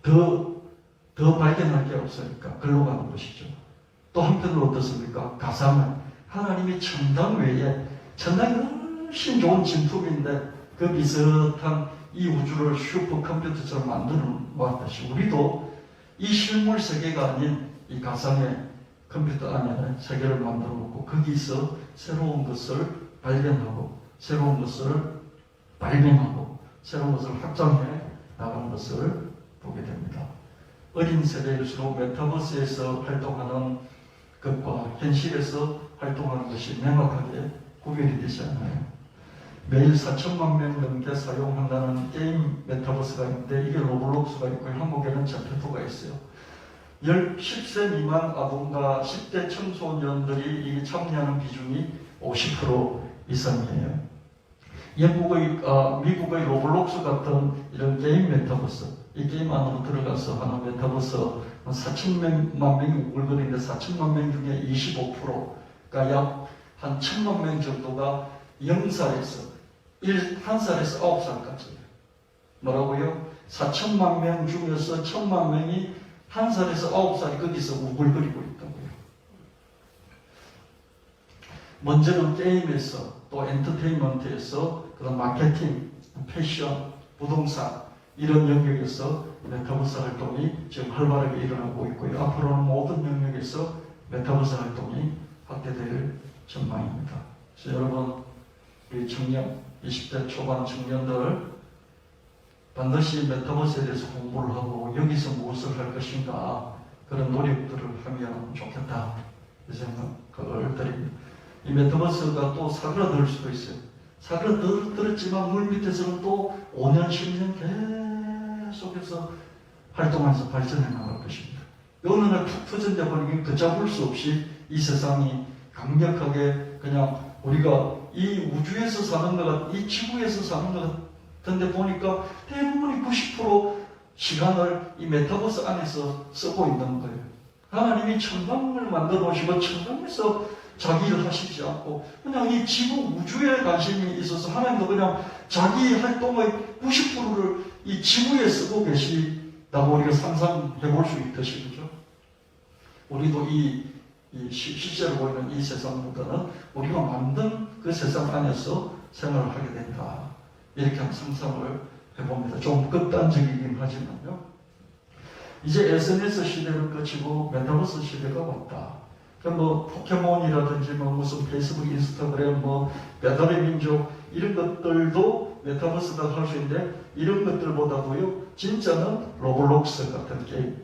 더 발견할 게 없으니까 글로 가는 것이죠. 또 한편으로 어떻습니까? 가상은 하나님이 천당 외에 천당이 훨씬 좋은 진품인데 그 비슷한 이 우주를 슈퍼컴퓨터처럼 만들어 놓았듯이 우리도 이 실물 세계가 아닌 이 가상의 컴퓨터 안에 세계를 만들어 놓고 거기서 새로운 것을 발견하고 새로운 것을 발명하고 새로운 것을 확장해 나가는 것을 보게 됩니다. 어린 세대일수록 메타버스에서 활동하는 것과 현실에서 활동하는 것이 명확하게 구별이 되지 않아요. 매일 4천만 명 넘게 사용한다는 게임 메타버스가 있는데 이게 로블록스가 있고 한국에는 제페토가 있어요. 10세 미만 아동과 10대 청소년들이 참여하는 비중이 50% 이상이에요. 미국의 로블록스 같은 이런 게임 메타버스, 이 게임 안으로 들어가서 하는 메타버스 4천만 명이 우글거리는데 4천만 명 중에 25%가 약 한 1,000만 명 정도가 0살에서 1살에서 9살까지 뭐라고요? 4천만 명 중에서 1,000만 명이 1살에서 9살이 거기서 우글거리고 있다고요. 먼저는 게임에서 또 엔터테인먼트에서 그다음 마케팅, 패션, 부동산 이런 영역에서 메타버스 활동이 지금 활발하게 일어나고 있고요. 앞으로는 모든 영역에서 메타버스 활동이 확대될 전망입니다. 그래서 여러분 우리 청년, 20대 초반 청년들 반드시 메타버스에 대해서 공부를 하고 여기서 무엇을 할 것인가 그런 노력들을 하면 좋겠다. 이 생각을 드립니다. 이 메타버스가 또 사그라들 수도 있어요. 사그라들었지만 물밑에서는 또 5년, 10년 계속해서 활동하면서 발전해 나갈 것입니다. 어느 날 툭 터진다 보니 걷잡을 수 없이 이 세상이 강력하게 그냥 우리가 이 우주에서 사는 것, 이 지구에서 사는 것 근데 보니까 대부분이 90% 시간을 이 메타버스 안에서 쓰고 있는 거예요. 하나님이 천당을 만들어 놓으시고 천당에서 자기 일을 하시지 않고 그냥 이 지구 우주에 관심이 있어서 하나님도 그냥 자기 활동의 90%를 이 지구에 쓰고 계시다고 우리가 상상해 볼 수 있듯이, 그죠? 우리도 이 실제로 보이는 이 세상보다는 우리가 만든 그 세상 안에서 생활을 하게 된다. 이렇게 한 상상을 해봅니다. 좀 극단적이긴 하지만요. 이제 SNS 시대를 거치고 메타버스 시대가 왔다. 뭐 포켓몬이라든지 뭐 무슨 페이스북, 인스타그램, 뭐 배달의 민족 이런 것들도 메타버스다 할 수 있는데 이런 것들보다도요 진짜는 로블록스 같은 게임,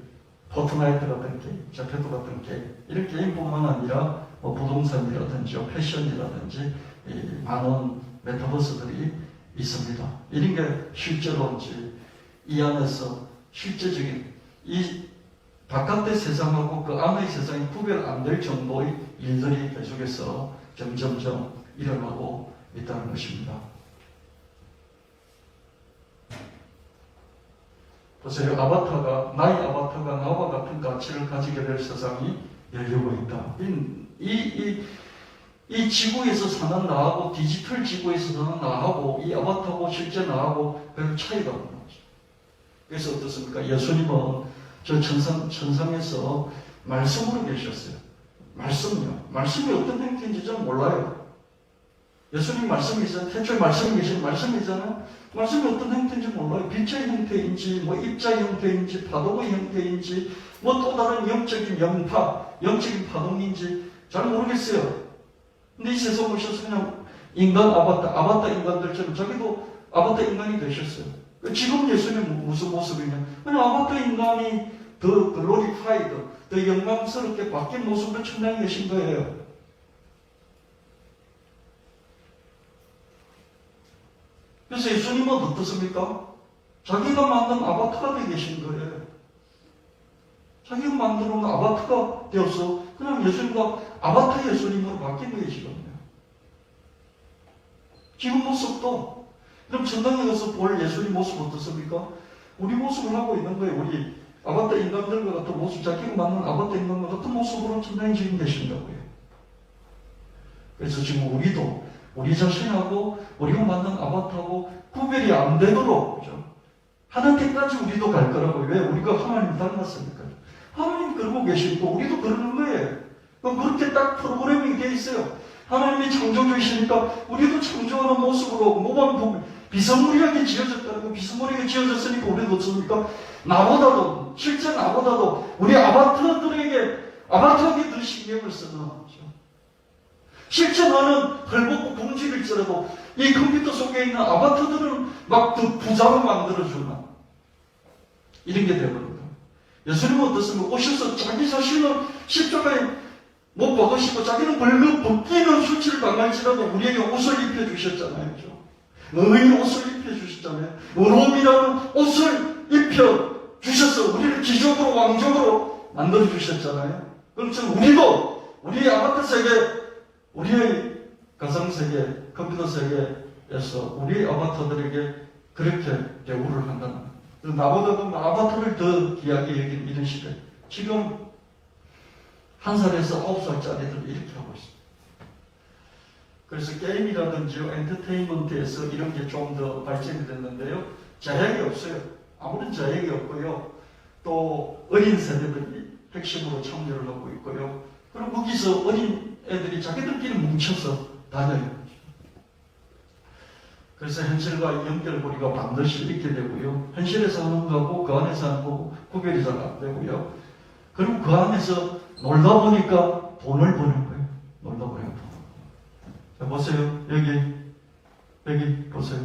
포트나이트 같은 게임, 제페토 같은 게임 이런 게임뿐만 아니라 뭐 부동산이라든지 패션이라든지 많은 메타버스들이 있습니다. 이런 게 실제로 이제 이 안에서 실제적인 이 바깥의 세상하고 그 안의 세상이 구별 안 될 정도의 일들이 계속해서 점점점 일어나고 있다는 것입니다. 보세요. 나의 아바타가 나와 같은 가치를 가지게 될 세상이 열리고 있다. 이 지구에서 사는 나하고 디지털 지구에서 사는 나하고 이 아바타하고 실제 나하고 별 차이가 없는 거죠. 그래서 어떻습니까? 예수님은 저 천상에서 말씀으로 계셨어요. 말씀이 어떤 형태인지 저는 몰라요. 예수님 말씀이잖아요. 태초에 말씀이 계신 말씀이잖아요. 말씀이 어떤 형태인지 몰라요. 빛의 형태인지, 뭐 입자의 형태인지, 파동의 형태인지, 뭐 또 다른 영적인 영적인 파동인지 잘 모르겠어요. 근데 이 세상 오셔서 그냥 인간 아바타 인간들처럼 자기도 아바타 인간이 되셨어요. 지금 예수님은 무슨 모습이냐? 그냥 아바타 인간이 더 글로리파이드, 더 영광스럽게 바뀐 모습으로 천당에 계신 거예요. 그래서 예수님은 어떻습니까? 자기가 만든 아바타가 되어 계신 거예요. 자기가 만들어 놓은 아바타가 되어서 그냥 예수님과 아바타 예수님으로 바뀌고 계시거든요. 지금 모습도 그럼 천당에 가서 볼 예수님 모습 어떻습니까? 우리 모습을 하고 있는 거예요. 우리 아바타 인간들과 같은 모습, 자기가 만든 아바타 인간과 같은 모습으로 천당에 지금 계신다고요. 그래서 지금 우리도 우리 자신하고 우리가 만든 아바타하고 구별이 안 되도록, 그죠? 하는 데까지 우리도 갈 거라고요. 왜? 우리가 하나님 닮았으니까. 하나님 그러고 계시고 우리도 그러는 거예요. 그렇게 딱 프로그래밍이 되어 있어요. 하나님이 창조주이시니까 우리도 창조하는 모습으로 모방 보면 비스무리하게 지어졌다고. 비스무리하게 지어졌으니까 우리도 어떻습니까? 실제 나보다도 우리 아바타에게 더 신경을 쓰는 거죠. 실제 나는 헐벗고 굶주릴지라도 이 컴퓨터 속에 있는 아바타들은 막 그 부자로 만들어주나 이런 게 되거든요. 예수님은 어떻습니까? 오셔서 자기 자신을 십자가에 못 박으시고 자기는 벗기는 수치를 당할지라도 우리에게 옷을 입혀주셨잖아요. 그죠? 의인 옷을 입혀주셨잖아요. 의로움이라는 옷을 입혀주셔서 우리를 기적으로 왕족으로 만들어주셨잖아요. 그럼 우리도 우리의 아바타 세계, 우리의 가상세계, 컴퓨터 세계에서 우리 아바타들에게 그렇게 대우를 한다는 거예요. 나보다도 아바타를 더 귀하게 여기는 이런 시대. 지금 1살에서 9살짜리들이 이렇게 하고 있습니다. 그래서 게임이라든지 엔터테인먼트에서 이런 게 좀 더 발전이 됐는데요. 제약이 없어요. 아무런 제약이 없고요. 또 어린 세대들이 핵심으로 참여를 하고 있고요. 그리고 거기서 어린 애들이 자기들끼리 뭉쳐서 다녀요. 그래서 현실과 연결고리가 반드시 있게 되고요. 현실에서 하는 거하고 그 안에서 하는 거하고 구별이 잘 안 되고요. 그리고 그 안에서 놀다 보니까 돈을 버는 거예요. 놀다 보니까 돈. 자, 보세요. 여기 보세요.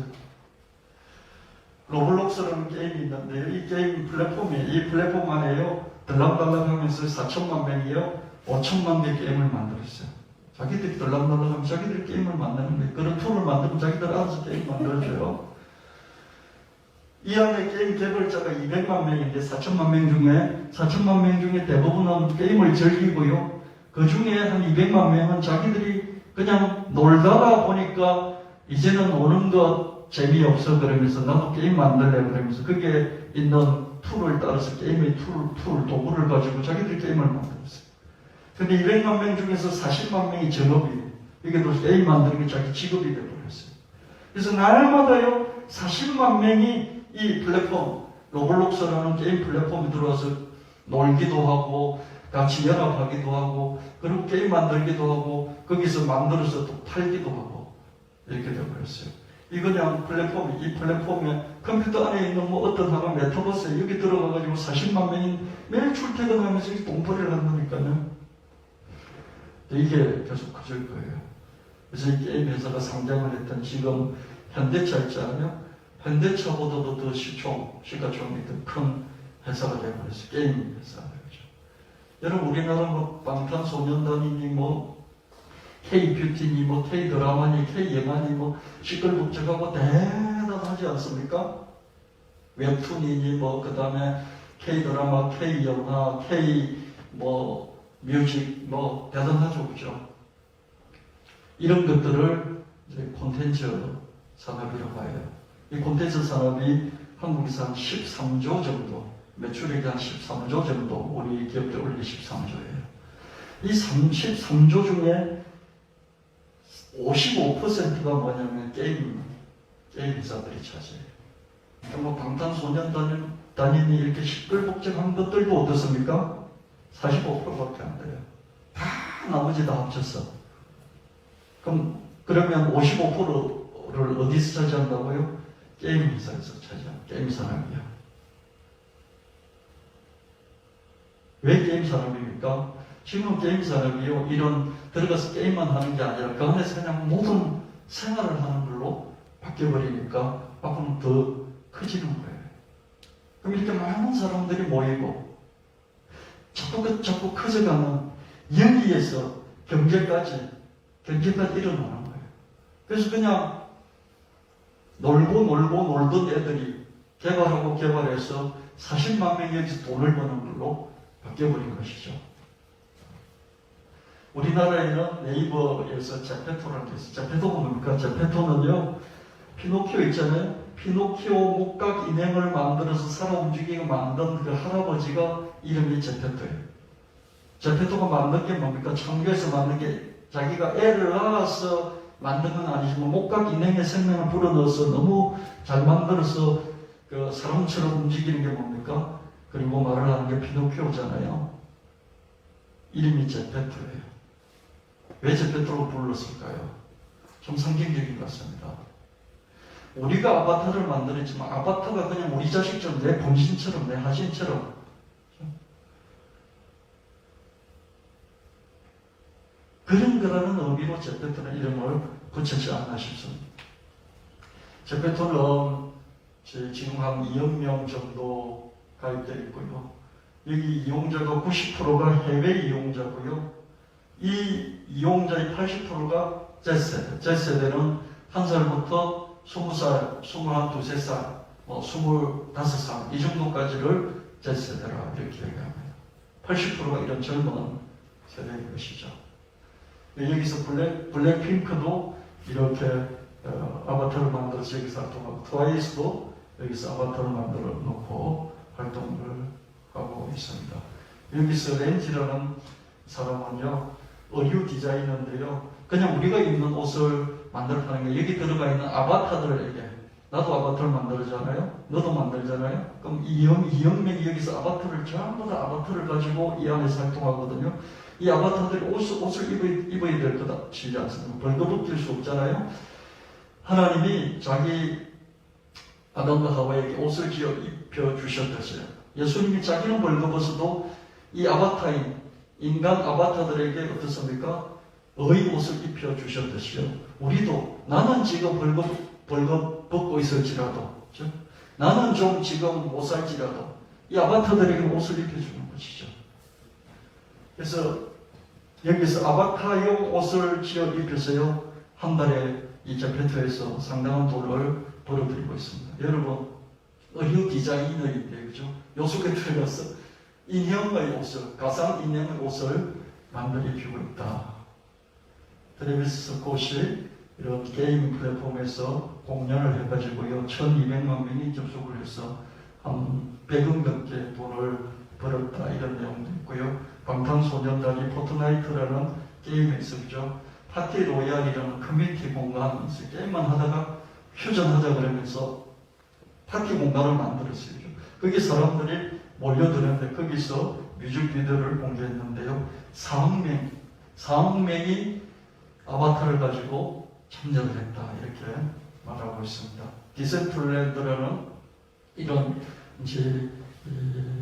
로블록스라는 게임이 있는데요. 이 게임 플랫폼이에요. 이 플랫폼 안에요. 들락달락 하면서 4천만 명이요. 5천만 개 게임을 만들었어요. 자기들이 들락달락하면 자기들이 게임을 만드는 거예요. 그런 툴을 만들면 자기들 알아서 게임 만들어줘요. 이 안에 게임 개발자가 200만 명인데 4천만 명 중에 대부분은 게임을 즐기고요. 그 중에 한 200만 명은 자기들이 그냥 놀다가 보니까 이제는 노는 것 재미없어 그러면서 나도 게임 만들래 그러면서 그게 있는 툴을 따라서 게임의 도구를 가지고 자기들 게임을 만들었어요. 근데 200만 명 중에서 40만 명이 전업이에요. 이게 또 게임 만드는 게 자기 직업이 되어버렸어요. 그래서 날마다요 40만 명이 이 플랫폼 로블록스라는 게임 플랫폼에 들어와서 놀기도 하고 같이 연합하기도 하고 그리고 게임 만들기도 하고 거기서 만들어서 또 팔기도 하고 이렇게 되어버렸어요. 이 그냥 플랫폼, 이 플랫폼에 컴퓨터 안에 있는 뭐 어떤 하나 메타버스에 여기 들어가가지고 40만 명이 매일 출퇴근하면서 돈벌이를 한다니까요. 이게 계속 커질 거예요. 그래서 이 게임 회사가 상장을 했던 지금 현대차 있잖아요. 현대차보다도 더 시가총액이 더 큰 회사가 되어버렸어요. 게임 회사가 되죠. 여러분 우리나라 뭐 방탄소년단이니 뭐 K-뷰티니 뭐 K-드라마니 K-영화니 뭐 시끌벅적하고 대단하지 않습니까? 웹툰이니 뭐 그 다음에 K-드라마, K-영화, K-뭐 뮤직 뭐 대단하죠. 그죠? 이런 것들을 이제 콘텐츠 산업이라고 봐요. 이 콘텐츠 산업이 한국에서 한 13조 정도, 매출액이 한 13조 정도, 우리 기업들 원래 13조예요. 이 13조 중에 55%가 뭐냐면 게임 회사들이 차지해요. 뭐 방탄소년단이 이렇게 시끌벅적한 것들도 어떻습니까? 45%밖에 안 돼요. 다 나머지 다 합쳤어. 그러면 55%를 어디서 차지한다고요? 게임 회사에서 차지한 게임 산업이요. 왜 게임 산업입니까? 지금 게임 산업이요. 이런 들어가서 게임만 하는 게 아니라 그 안에서 그냥 모든 생활을 하는 걸로 바뀌어버리니까 앞으로 더 커지는 거예요. 그럼 이렇게 많은 사람들이 모이고 자꾸 커져가는 여기에서 경제까지 일어나는 거예요. 그래서 그냥 놀던 애들이 개발해서 40만 명이 여기서 돈을 버는 걸로 바뀌어버린 것이죠. 우리나라에는 네이버에서 제페토라는 게 있어요. 제페토가 뭡니까? 제페토는요, 피노키오 있잖아요. 피노키오 목각 인형을 만들어서 살아 움직이게 만든 그 할아버지가 이름이 제페토예요. 제페토가 만든 게 뭡니까? 창조해서 만든 게 자기가 애를 낳아서 만든 건 아니지만 목각 인형의 생명을 불어넣어서 너무 잘 만들어서 그 사람처럼 움직이는 게 뭡니까? 그리고 말을 하는 게 피노키오잖아요. 이름이 제페토예요. 왜 제페토로 불렀을까요? 좀 상징적인 것 같습니다. 우리가 아바타를 만들었지만 아바타가 그냥 우리 자식처럼 내 본신처럼 내 하신처럼 그런 거라는 의미로 제페토는 이름을 붙였지 않나 싶습니다. 제페토는 지금 한 2억 명 정도 가입되어 있고요. 여기 이용자가 90%가 해외 이용자고요. 이 이용자의 80%가 Z세대. Z세대는 1살부터 20살, 21, 23살, 25살 이 정도까지를 Z세대라 이렇게 얘기합니다. 80%가 이런 젊은 세대인 것이죠. 여기서 블랙핑크도 이렇게 아바타를 만들어서 여기서 활동하고 트와이스도 여기서 아바타를 만들어 놓고 활동을 하고 있습니다. 여기서 렌지라는 사람은요, 의류 디자이너인데요, 그냥 우리가 입는 옷을 만들어 파는 게 여기 들어가 있는 아바타들에게, 나도 아바타를 만들잖아요, 너도 만들잖아요. 그럼 이영명이 여기서 아바타를 전부 다 아바타를 가지고 이 안에서 활동하거든요. 이 아바타들이 옷을 입어야 될 거다 치지 않습니까? 벌거벗길 수 없잖아요. 하나님이 자기 아담과 하와에게 옷을 지어 입혀 주셨듯이요. 예수님이 자기는 벌거벗어도 이 아바타인 인간 아바타들에게 어떻습니까? 의 옷을 입혀 주셨듯이요. 우리도 나는 지금 벌거벗고 있을지라도, 그렇죠? 나는 좀 지금 못 살지라도 이 아바타들에게 옷을 입혀주는 것이죠. 그래서 여기서 아바타용 옷을 지어 입혀서요, 한 달에 이 제페토에서 상당한 돈을 벌어들이고 있습니다. 여러분, 의류 디자이너인데, 그죠? 요 속에 들어가서 인형의 옷을, 가상 인형의 옷을 만들어 입히고 있다. 트래비스 스콧이 이런 게임 플랫폼에서 공연을 해가지고요 1200만 명이 접속을 해서 한 100억 넘게 돈을 벌었다 이런 내용도 있고요. 방탄소년단이 포트나이트라는 게임에서 그죠 파티 로얄이라는 커뮤니티 공간에서 게임만 하다가 휴전하자 그러면서 파티 공간을 만들었어요. 거기 사람들이 몰려드는데 거기서 뮤직비디오를 공개했는데요. 4억 명이 아바타를 가지고 참여를 했다 이렇게 말하고 있습니다. 디센트랜드라는 이런 이제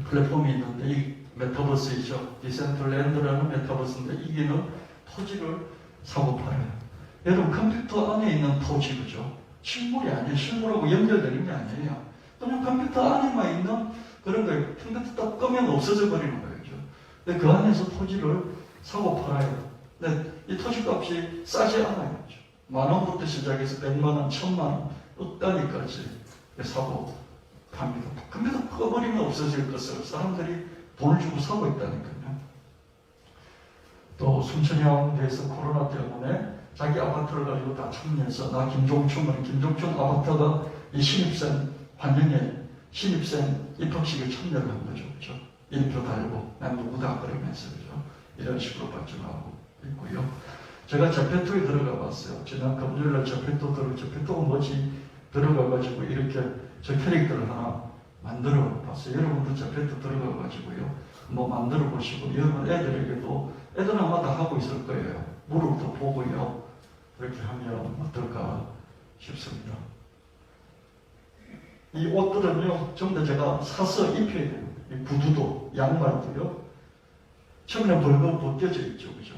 플랫폼이 있는데 이 메타버스이죠. 디센트랜드라는 메타버스인데 이기는 토지를 사고 팔아요. 여러분 컴퓨터 안에 있는 토지 그죠? 실물이 아니에요. 실물하고 연결되는 게 아니에요. 그냥 컴퓨터 안에만 있는 그런 거예요. 컴퓨터 딱 끄면 없어져 버리는 거예요. 근데 그 안에서 토지를 사고 팔아요. 근데 이 토지 값이 싸지 않아요. 10,000원부터 시작해서 100만원, 1,000만원, 억 단위까지 사고 팝니다. 컴퓨터 꺼버리면 없어질 것을 사람들이 돈을 주고 사고 있다니까요. 또 순천향대에서 코로나 때문에 자기 아파트를 가지고 다 참여해서 나 김종춘 아파트가 이 신입생 환영회 신입생 입학식에 참여를 한 거죠. 그렇죠? 일표 달고 난 누구다 그러면서 그죠? 이런 식으로 발전하고 있고요. 제가 제페토에 들어가 봤어요. 지난 금요일날 제페토가 뭐지? 들어가가지고 이렇게 저 캐릭터를 하나 만들어 봤어요. 여러분도 제페토 들어가가지고요. 뭐 만들어 보시고 여러분 애들에게도 애들 아마 다 하고 있을 거예요. 무릎도 보고요. 그렇게 하면 어떨까 싶습니다. 이 옷들은요, 전부 다 제가 사서 입혀야 돼요. 이 구두도, 양말도요. 처음에 벌금 벗겨져 있죠, 그죠?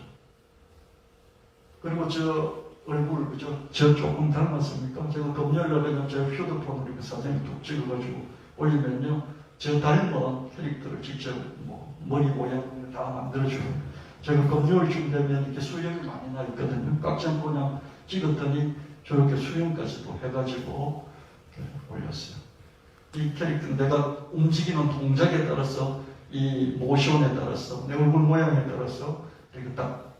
그리고 저 얼굴, 그죠? 저 조금 닮았습니까? 제가 금요일날 그냥 제 휴대폰으로 이렇게 사진을 툭 찍어가지고 올리면요, 저 닮은 캐릭터를 직접 뭐 머리 모양 다 만들어줘요. 제가 금요일쯤 되면 이렇게 수염이 많이 나 있거든요. 깍지 그냥 찍었더니 저렇게 수염까지도 해가지고 올렸어요. 이 캐릭터는 내가 움직이는 동작에 따라서 이 모션에 따라서 내 얼굴 모양에 따라서 이렇게 딱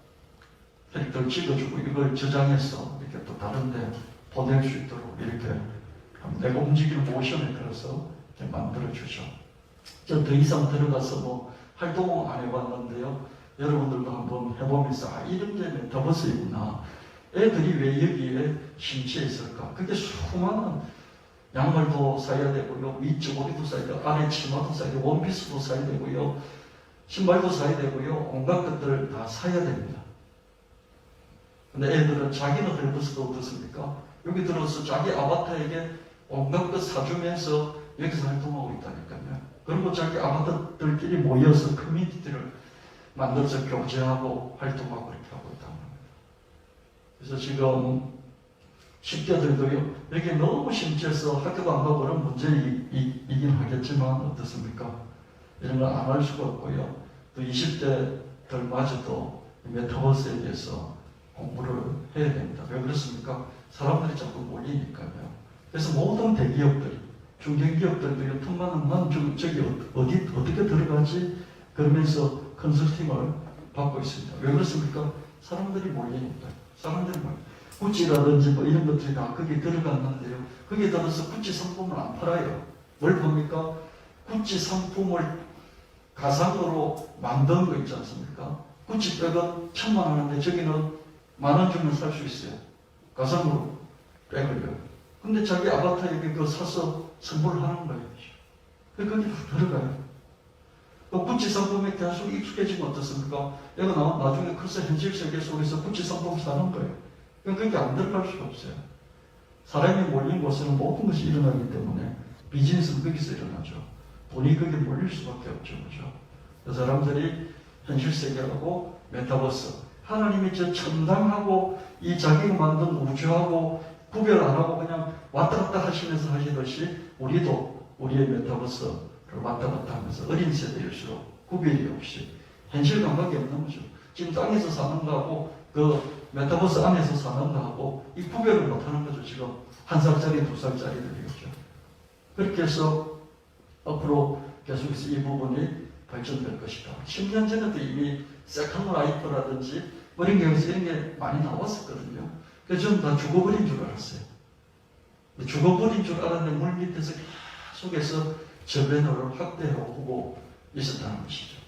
캐릭터를 찍어주고 이걸 저장해서 이렇게 또 다른데 보낼 수 있도록 이렇게 내가 움직이는 모션에 따라서 이렇게 만들어주죠. 저 더 이상 들어가서 뭐 활동 안 해봤는데요. 여러분들도 한번 해보면서 이런 게 메타버스이구나. 애들이 왜 여기에 심취해 있을까? 그게 수많은 양말도 사야 되고요. 위쪽머리도 사야 되고 안에 치마도 사야 되고 원피스도 사야 되고요. 신발도 사야 되고요. 온갖 것들을 다 사야 됩니다. 근데 애들은 자기는 헬버스도 어떻습니까? 여기 들어서 자기 아바타에게 온갖 것 사주면서 여기서 활동하고 있다니까요. 그리고 자기 아바타들끼리 모여서 커뮤니티를 만들어서 교제하고 활동하고 이렇게 하고 있다는 겁니다. 그래서 지금 10대들도요, 여기 너무 심취해서 학교도 안 가고 그런 문제이긴 하겠지만 어떻습니까? 이런 걸 안 할 수가 없고요. 또 20대들마저도 메타버스에 대해서 공부를 해야 됩니다. 왜 그렇습니까? 사람들이 자꾸 몰리니까요. 그래서 모든 대기업들, 중견기업들도 틈만 난 저기 어떻게 들어가지? 그러면서 컨설팅을 받고 있습니다. 왜 그렇습니까? 사람들이 몰리니까. 구찌라든지 뭐 이런 것들이 다 거기에 들어갔는데요. 거기에 따라서 구찌 상품을 안 팔아요. 뭘 팝니까? 구찌 상품을 가상으로 만든 거 있지 않습니까? 구찌 백은 1,000만 원인데 저기는 10,000원 주면 살 수 있어요. 가상으로 백을요. 근데 자기 아바타에게 그거 사서 선물하는 거예요. 거기 다 들어가요. 또 구찌 상품에 계속 익숙해지면 어떻습니까? 얘가 나중에 커서 현실 세계 속에서 구찌 상품 사는 거예요. 그게 안 들어갈 수가 없어요. 사람이 몰린 곳에는 모든 것이 일어나기 때문에 비즈니스는 거기서 일어나죠. 돈이 거기에 몰릴 수밖에 없죠. 그죠? 그 사람들이 현실 세계하고 메타버스, 하나님이 저 천당하고 이 자기가 만든 우주하고 구별 안 하고 그냥 왔다 갔다 하시면서 하시듯이 우리도 우리의 메타버스를 왔다 갔다 하면서 어린 세대일수록 구별이 없이 현실 감각이 없는 거죠. 지금 땅에서 사는 거하고 그 메타버스 안에서 사는 거하고 이 구별을 못하는 거죠. 지금 1살짜리, 2살짜리들이겠죠. 그렇게 해서 앞으로 계속해서 이 부분이 발전될 것이다. 10년 전에도 이미 세컨 라이프라든지 어린 교육에서 이런 게 많이 나왔었거든요. 그래서 저는 다 죽어버린 줄 알았어요. 죽어버린 줄 알았는데 물 밑에서 계속해서 저변을 확대하고 있었다는 것이죠.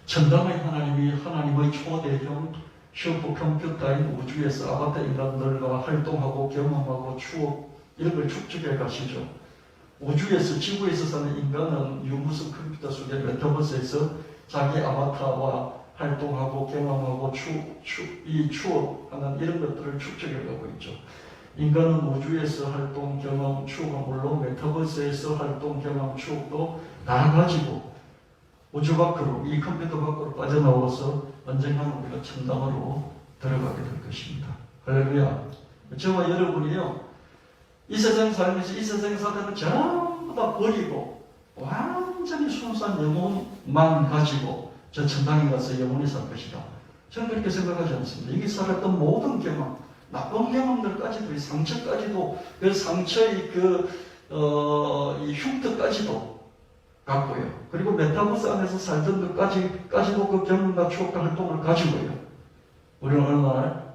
천당의 하나님이 하나님의 초대형 슈퍼컴퓨터인 우주에서 아바타 인간들과 활동하고 경험하고 추억 이런 걸 축적해 가시죠. 우주에서 지구에서 사는 인간은 유무선 컴퓨터 속의 메타버스에서 자기 아바타와 활동하고 경험하고 이 추억하는 이런 것들을 축적해 가고 있죠. 인간은 우주에서 활동, 경험, 추억은 물론 메타버스에서 활동, 경험, 추억도 다 가지고 우주 밖으로, 이 컴퓨터 밖으로 빠져나와서 언젠가는 우리가 천당으로 들어가게 될 것입니다. 할렐루야. 저와 여러분이요, 이 세상 살면서 이 세상 사람은 전부 다 버리고 완전히 순수한 영혼만 가지고 저 천당에 가서 영원히 살 것이다. 저는 그렇게 생각하지 않습니다. 여기 살았던 모든 경험, 나쁜 경험들까지도, 이 상처까지도, 그 상처의 이 흉터까지도 갖고요. 그리고 메타버스 안에서 살던 것까지도 그 경험과 추억과 활동을 가지고요. 우리는 어느 날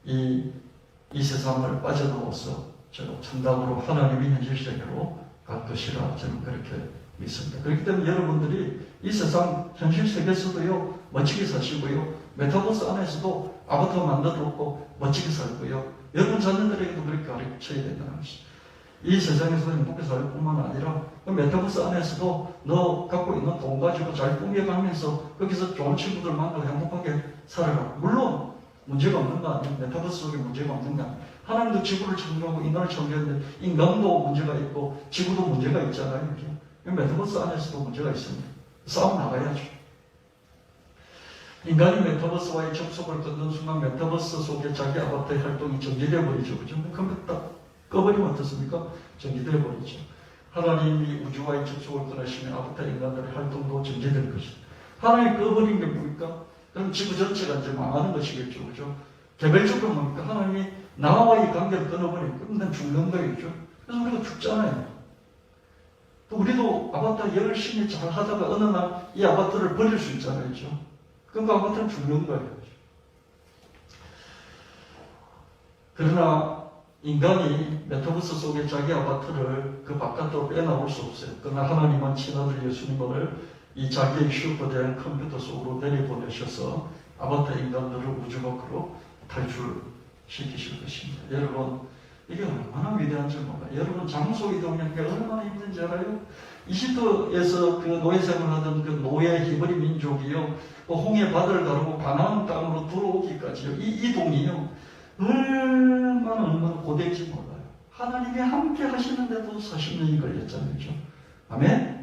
이 세상을 빠져나와서 천당으로 하나님이 현실 세계로 갈 것이라 저는 그렇게 믿습니다. 그렇기 때문에 여러분들이 이 세상 현실 세계에서도요 멋지게 사시고요, 메타버스 안에서도 아바타 만들어놓고 멋지게 살고요, 여러분 자녀들에게도 그렇게 가르쳐야 된다는 것이죠. 이 세상에서 행복하게 살 뿐만 아니라 메타버스 안에서도 너 갖고 있는 돈 가지고 잘 꾸며가면서 거기서 좋은 친구들 만나고 행복하게 살아라. 물론 문제가 없는 거 아니에요. 메타버스 속에 문제가 없는 거 아니에요. 하나님도 지구를 창조하고 인간을 창조했는데 인간도 문제가 있고 지구도 문제가 있잖아요. 그죠? 메타버스 안에서도 문제가 있습니다. 싸움 나가야죠. 인간이 메타버스와의 접속을 끊는 순간 메타버스 속에 자기 아바타의 활동이 정지되어 버리죠. 그죠? 컴퓨터 꺼버리면 어떻습니까? 정지되어 버리죠. 하나님이 우주와의 접속을 끊으시면 아바타 인간들의 활동도 정지될 것입니다. 하나님이 꺼버린 게 뭡니까? 그럼 지구 전체가 이제 망하는 것이겠죠. 그죠? 개별적으로 뭡니까? 하나님이 나와의 관계를 끊어버리면 그럼 죽는 거예요. 그죠? 그래서 우리가 죽잖아요. 또 우리도 아바타 열심히 잘 하다가 어느 날 이 아바타를 버릴 수 있잖아요. 그죠? 그러니까 아바타는 죽는 거예요. 그죠? 그러나 인간이 메타버스 속에 자기 아바타를 그 바깥으로 빼나올 수 없어요. 그러나 하나님은 친아들 예수님을 이 자기의 슈퍼대한 컴퓨터 속으로 내려보내셔서 아바타 인간들을 우주 밖으로 탈출시키실 것입니다. 여러분, 이게 얼마나 위대한 줄 몰라요. 여러분, 장소 이동하는 게 얼마나 힘든지 알아요? 이집트에서 그 노예생활하던 그 노예 히브리 민족이요, 홍해 바다를 가르고 가나안 땅으로 들어오기까지요, 이 이동이요, 얼마나 고된지 몰라요. 하나님이 함께 하시는데도 40년이 걸렸잖아요. 그렇죠? 아멘?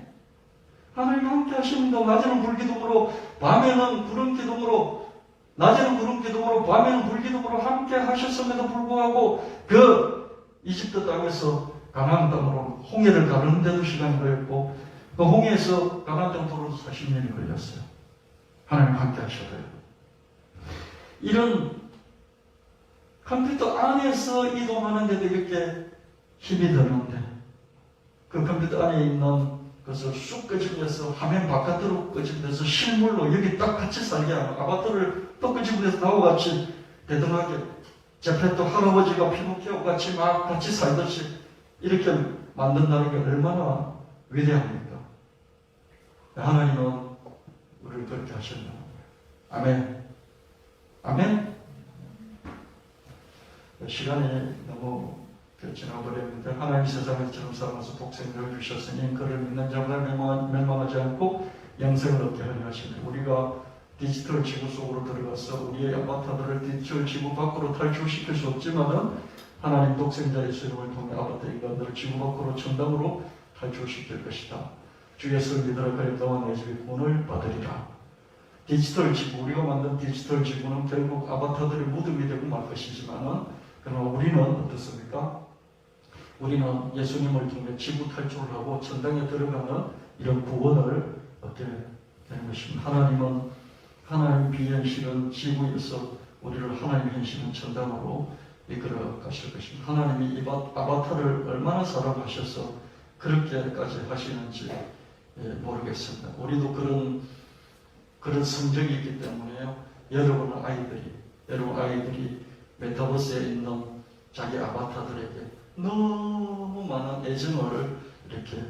하나님 함께 하시는데 낮에는 불기둥으로, 밤에는 구름기둥으로, 낮에는 구름기둥으로, 밤에는 불기둥으로 함께 하셨음에도 불구하고 그 이집트 땅에서 가나안 땅으로 홍해를 가르는데도 시간이 걸렸고 그 홍해에서 가나안 땅으로 40년이 걸렸어요. 하나님 함께 하셔서요. 이런 컴퓨터 안에서 이동하는데도 이렇게 힘이 드는데 그 컴퓨터 안에 있는 것을 쑥 끄집어내서 화면 바깥으로 끄집어내서 실물로 여기 딱 같이 살게 하고 아바타를 또 끄집어내서 나와 같이 대등하게 제페토 할아버지가 피노키오 같이 막 같이 살듯이 이렇게 만든다는 게 얼마나 위대합니까? 하나님은 우리를 그렇게 하셨나요? 아멘. 아멘. 시간이 너무 지나버렸는데 하나님 세상에서 처럼 살아서 독생자를 주셨으니 그를 믿는 자마다 멸망하지 않고 영생을 얻게 하려 하시니 우리가 디지털 지구 속으로 들어가서 우리의 아바타들을 디지털 지구 밖으로 탈출시킬 수 없지만은 하나님 독생자 예수님을 통해 아바타 인간들을 지구 밖으로 천당으로 탈출시킬 것이다. 주 예수를 믿으라 그래 너와 내 집이 구원을 받으리라. 디지털 지구, 우리가 만든 디지털 지구는 결국 아바타들의 무덤이 되고 말 것이지만은 그러나 우리는 어떻습니까? 우리는 예수님을 통해 지구 탈출을 하고 천당에 들어가는 이런 구원을 얻게 되는 것입니다. 하나님은 하나님 비현실은 지구에서 우리를 하나님 현실은 천당으로 이끌어 가실 것입니다. 하나님이 이 아바타를 얼마나 사랑하셔서 그렇게까지 하시는지 모르겠습니다. 우리도 그런 성적이 있기 때문에요. 여러분 아이들이 메타버스에 있는 자기 아바타들에게 너무 많은 애정을 이렇게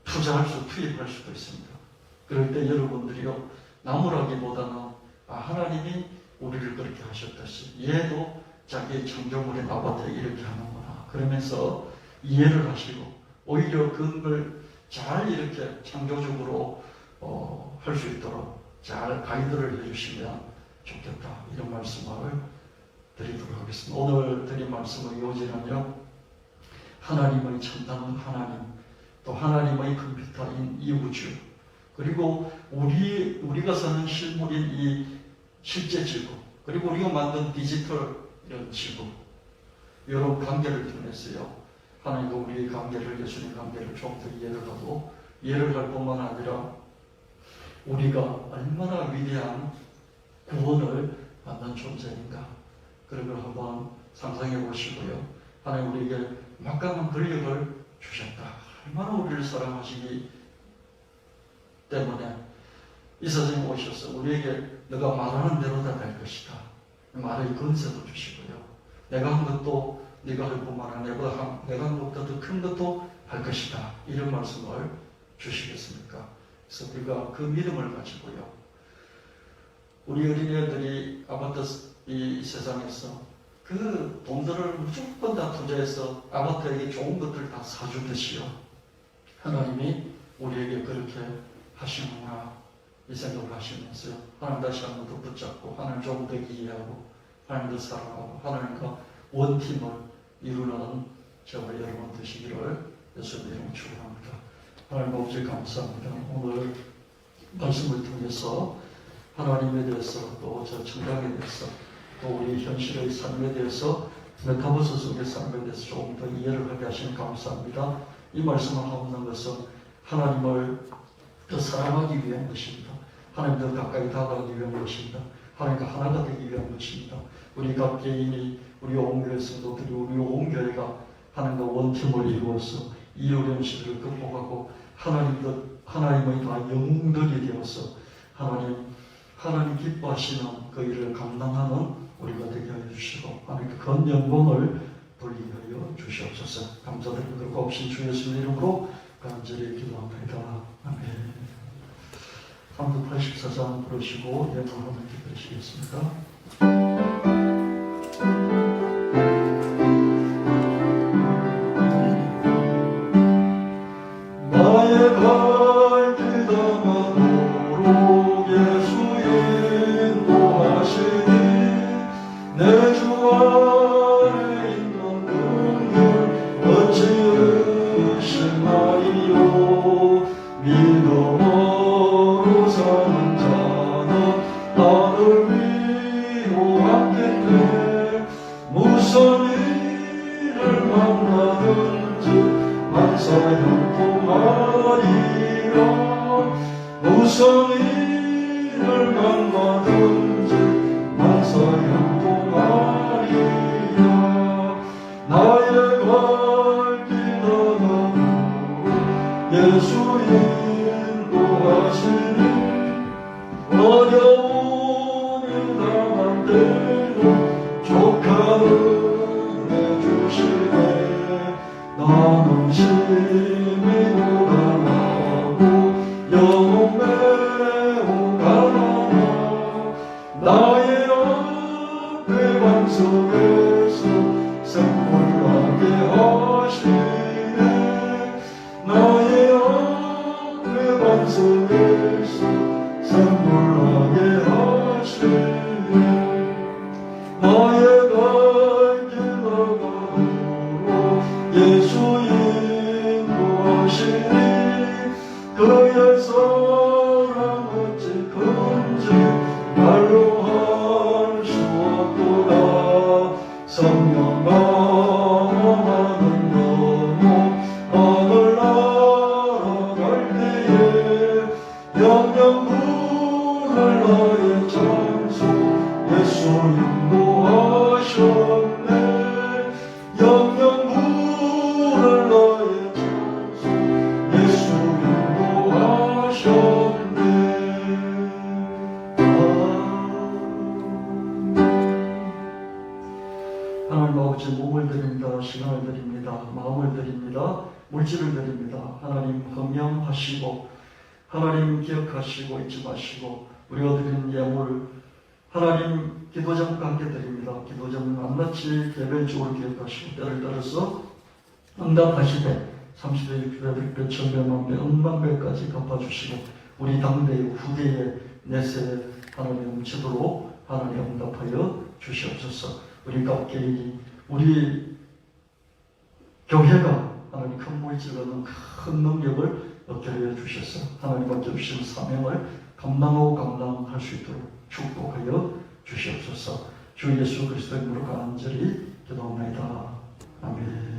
투입할 수도 있습니다. 그럴 때 여러분들이요, 나무라기보다는 하나님이 우리를 그렇게 하셨듯이 얘도 자기의 창조물의 아바타에 이렇게 하는구나 그러면서 이해를 하시고 오히려 그걸 잘 이렇게 창조적으로 할 수 있도록 잘 가이드를 해주시면 좋겠다, 이런 말씀을 드리도록 하겠습니다. 오늘 드린 말씀의 요지는요, 하나님의 참다운 하나님, 또 하나님의 컴퓨터인 이 우주, 그리고 우리가 사는 실물인 이 실제 지구, 그리고 우리가 만든 디지털 이런 지구, 이런 관계를 통해서요, 하나님과 우리의 관계를, 예수님 관계를 좀 더 이해를 할 뿐만 아니라 우리가 얼마나 위대한 구원을 받는 존재인가, 그런 걸 한번 상상해 보시고요. 하나님 우리에게 막강한 권력을 주셨다. 얼마나 우리를 사랑하시기 때문에 이 세상에 오셔서 우리에게 너가 말하는 대로 다 될 것이다, 말의 권세도 주시고요. 내가 한 것도 네가 할 뿐만 아니라 내가 한 것보다 더 큰 것도 할 것이다, 이런 말씀을 주시겠습니까? 그래서 우리가 그 믿음을 가지고요, 우리 어린애들이 아바타 이 세상에서 그 돈들을 무조건 다 투자해서 아바타에게 좋은 것들 다 사주듯이요, 하나님이 우리에게 그렇게 하시는구나, 이 생각을 하시면서요, 하나님 다시 한 번 더 붙잡고 하나님 좀 더 이해하고 하나님 더 사랑하고 하나님과 원팀을 이루는 저와 여러분 되시기를 예수님의 이름으로 축원합니다. 하나님 아버지 감사합니다. 오늘 말씀을 통해서 하나님에 대해서, 또 저 청각에 대해서, 또 우리 현실의 삶에 대해서, 메타버스 속의 삶에 대해서 조금 더 이해를 하게 하시니 감사합니다. 이 말씀을 하는 것은 하나님을 더 사랑하기 위한 것입니다. 하나님 더 가까이 다가가기 위한 것입니다. 하나님과 하나가 되기 위한 것입니다. 우리 각 개인이, 우리 온 교회 성도들이, 우리 온 교회가 하나님과 원팀을 이루어서 이 어려운 시대를 극복하고 하나님의 다 영웅들이 되어서 하나님 기뻐하시는 그 일을 감당하는 우리가 되게 하여 주시고 하나님께 큰 영광을 돌리게 하여 주시옵소서. 감사드리고 그렇고 없인 주 예수의 이름으로 간절히 기도합니다. 아멘. 함께 84장 부르시고 예물하면 기도하시겠습니다. 나의 갈 길다가도록 예수 인도하시니 내 주 안에 있는 능력 어찌 의심하리요. 믿음으로 사는 자는 나를 위로하겠네. 무슨 일을 만나든지 만사형통하리라. 무슨 일을 만나든지 만사형통하리라. 나의 갈 길다가도록 예수 인도하시니 어려움이 당할 때는 족하는 내주시네. 나는 심히 고단하고 영혼 매우 가난하. 나의 앞에 반석에서 샘물나게 하시네. 나의 앞에 반석에서 샘물나게 하시네. 나의 갈 길다가도록 예수 인도하시니 그의 사랑 어찌 큰지 말로 할 수 없도다. 성령 강화하는 영혼 하늘나라 갈 때에 영영 부를 나의 찬송 예수 인도하셨네. 영영 부를 나의 찬송 예수 인도하셨네. 아버지 몸을 드립니다. 시간을 드립니다. 마음을 드립니다. 물질을 드립니다. 하나님 허명하시고 하나님 기억하시고 잊지 마시고 우리가 드리는 예물 하나님 기도장과 함께 드립니다. 기도장은 낱낱이 개별적으로 기억하시고 때를 따라서 응답하시되 30배, 6배, 100배, 1000배, 만배, 억만배까지 갚아주시고 우리 당대의 후대의 내세에 하나님 넘치도록 하나님 응답하여 주시옵소서. 우리 깍개이 우리 교회가 하나님 큰 물질과 큰 능력을 얻게 하여 주셔서 하나님 맡겨주신 사명을 감당하고 감당할 수 있도록 축복하여 주시옵소서. 주 예수 그리스도의 이름으로 간절히 기도합니다. 아멘.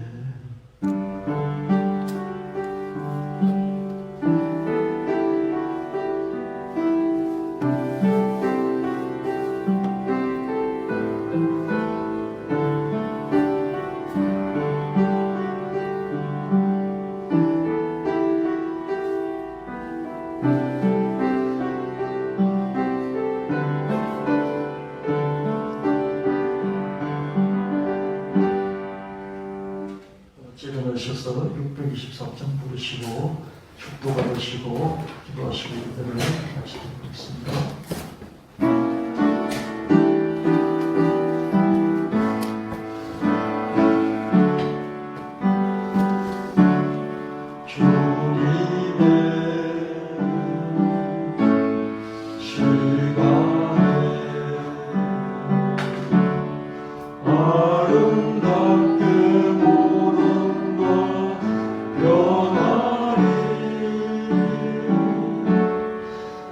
일어나셔서 623장 부르시고 축도 받으시고 기도하시고 이들을 하시도록 하겠습니다.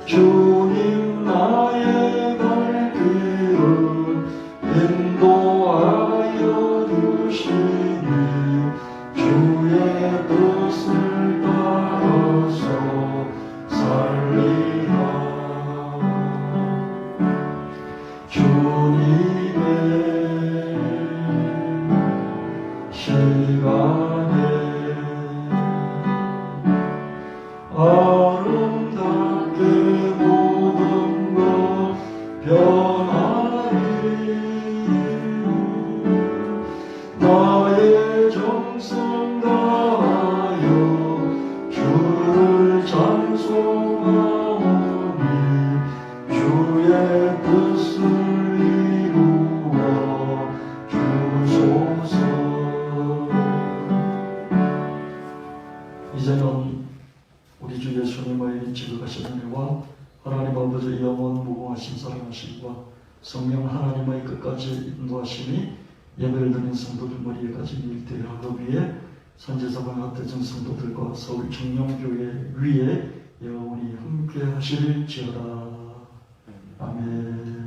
주님 나의 발길을 인도하여 주시니 주의 뜻을 따라서 살리라. 주님의 시간에 아름답게 모든 것 변하리. 나의 정성 다하여 주를 찬송하오니 주의 뜻을 이루어 주소서. 이제는 우리 주 예수님의 지극하신 은혜와 하나님 아버지의 영원 무궁하신 사랑하심과 성령 하나님의 끝까지 인도하심이 예배를 드린 성도들 머리에까지 밀대하고 위에 선지자방 합대전 성도들과 서울 청룡교회 위에 영원히 함께 하실지어다. 아멘.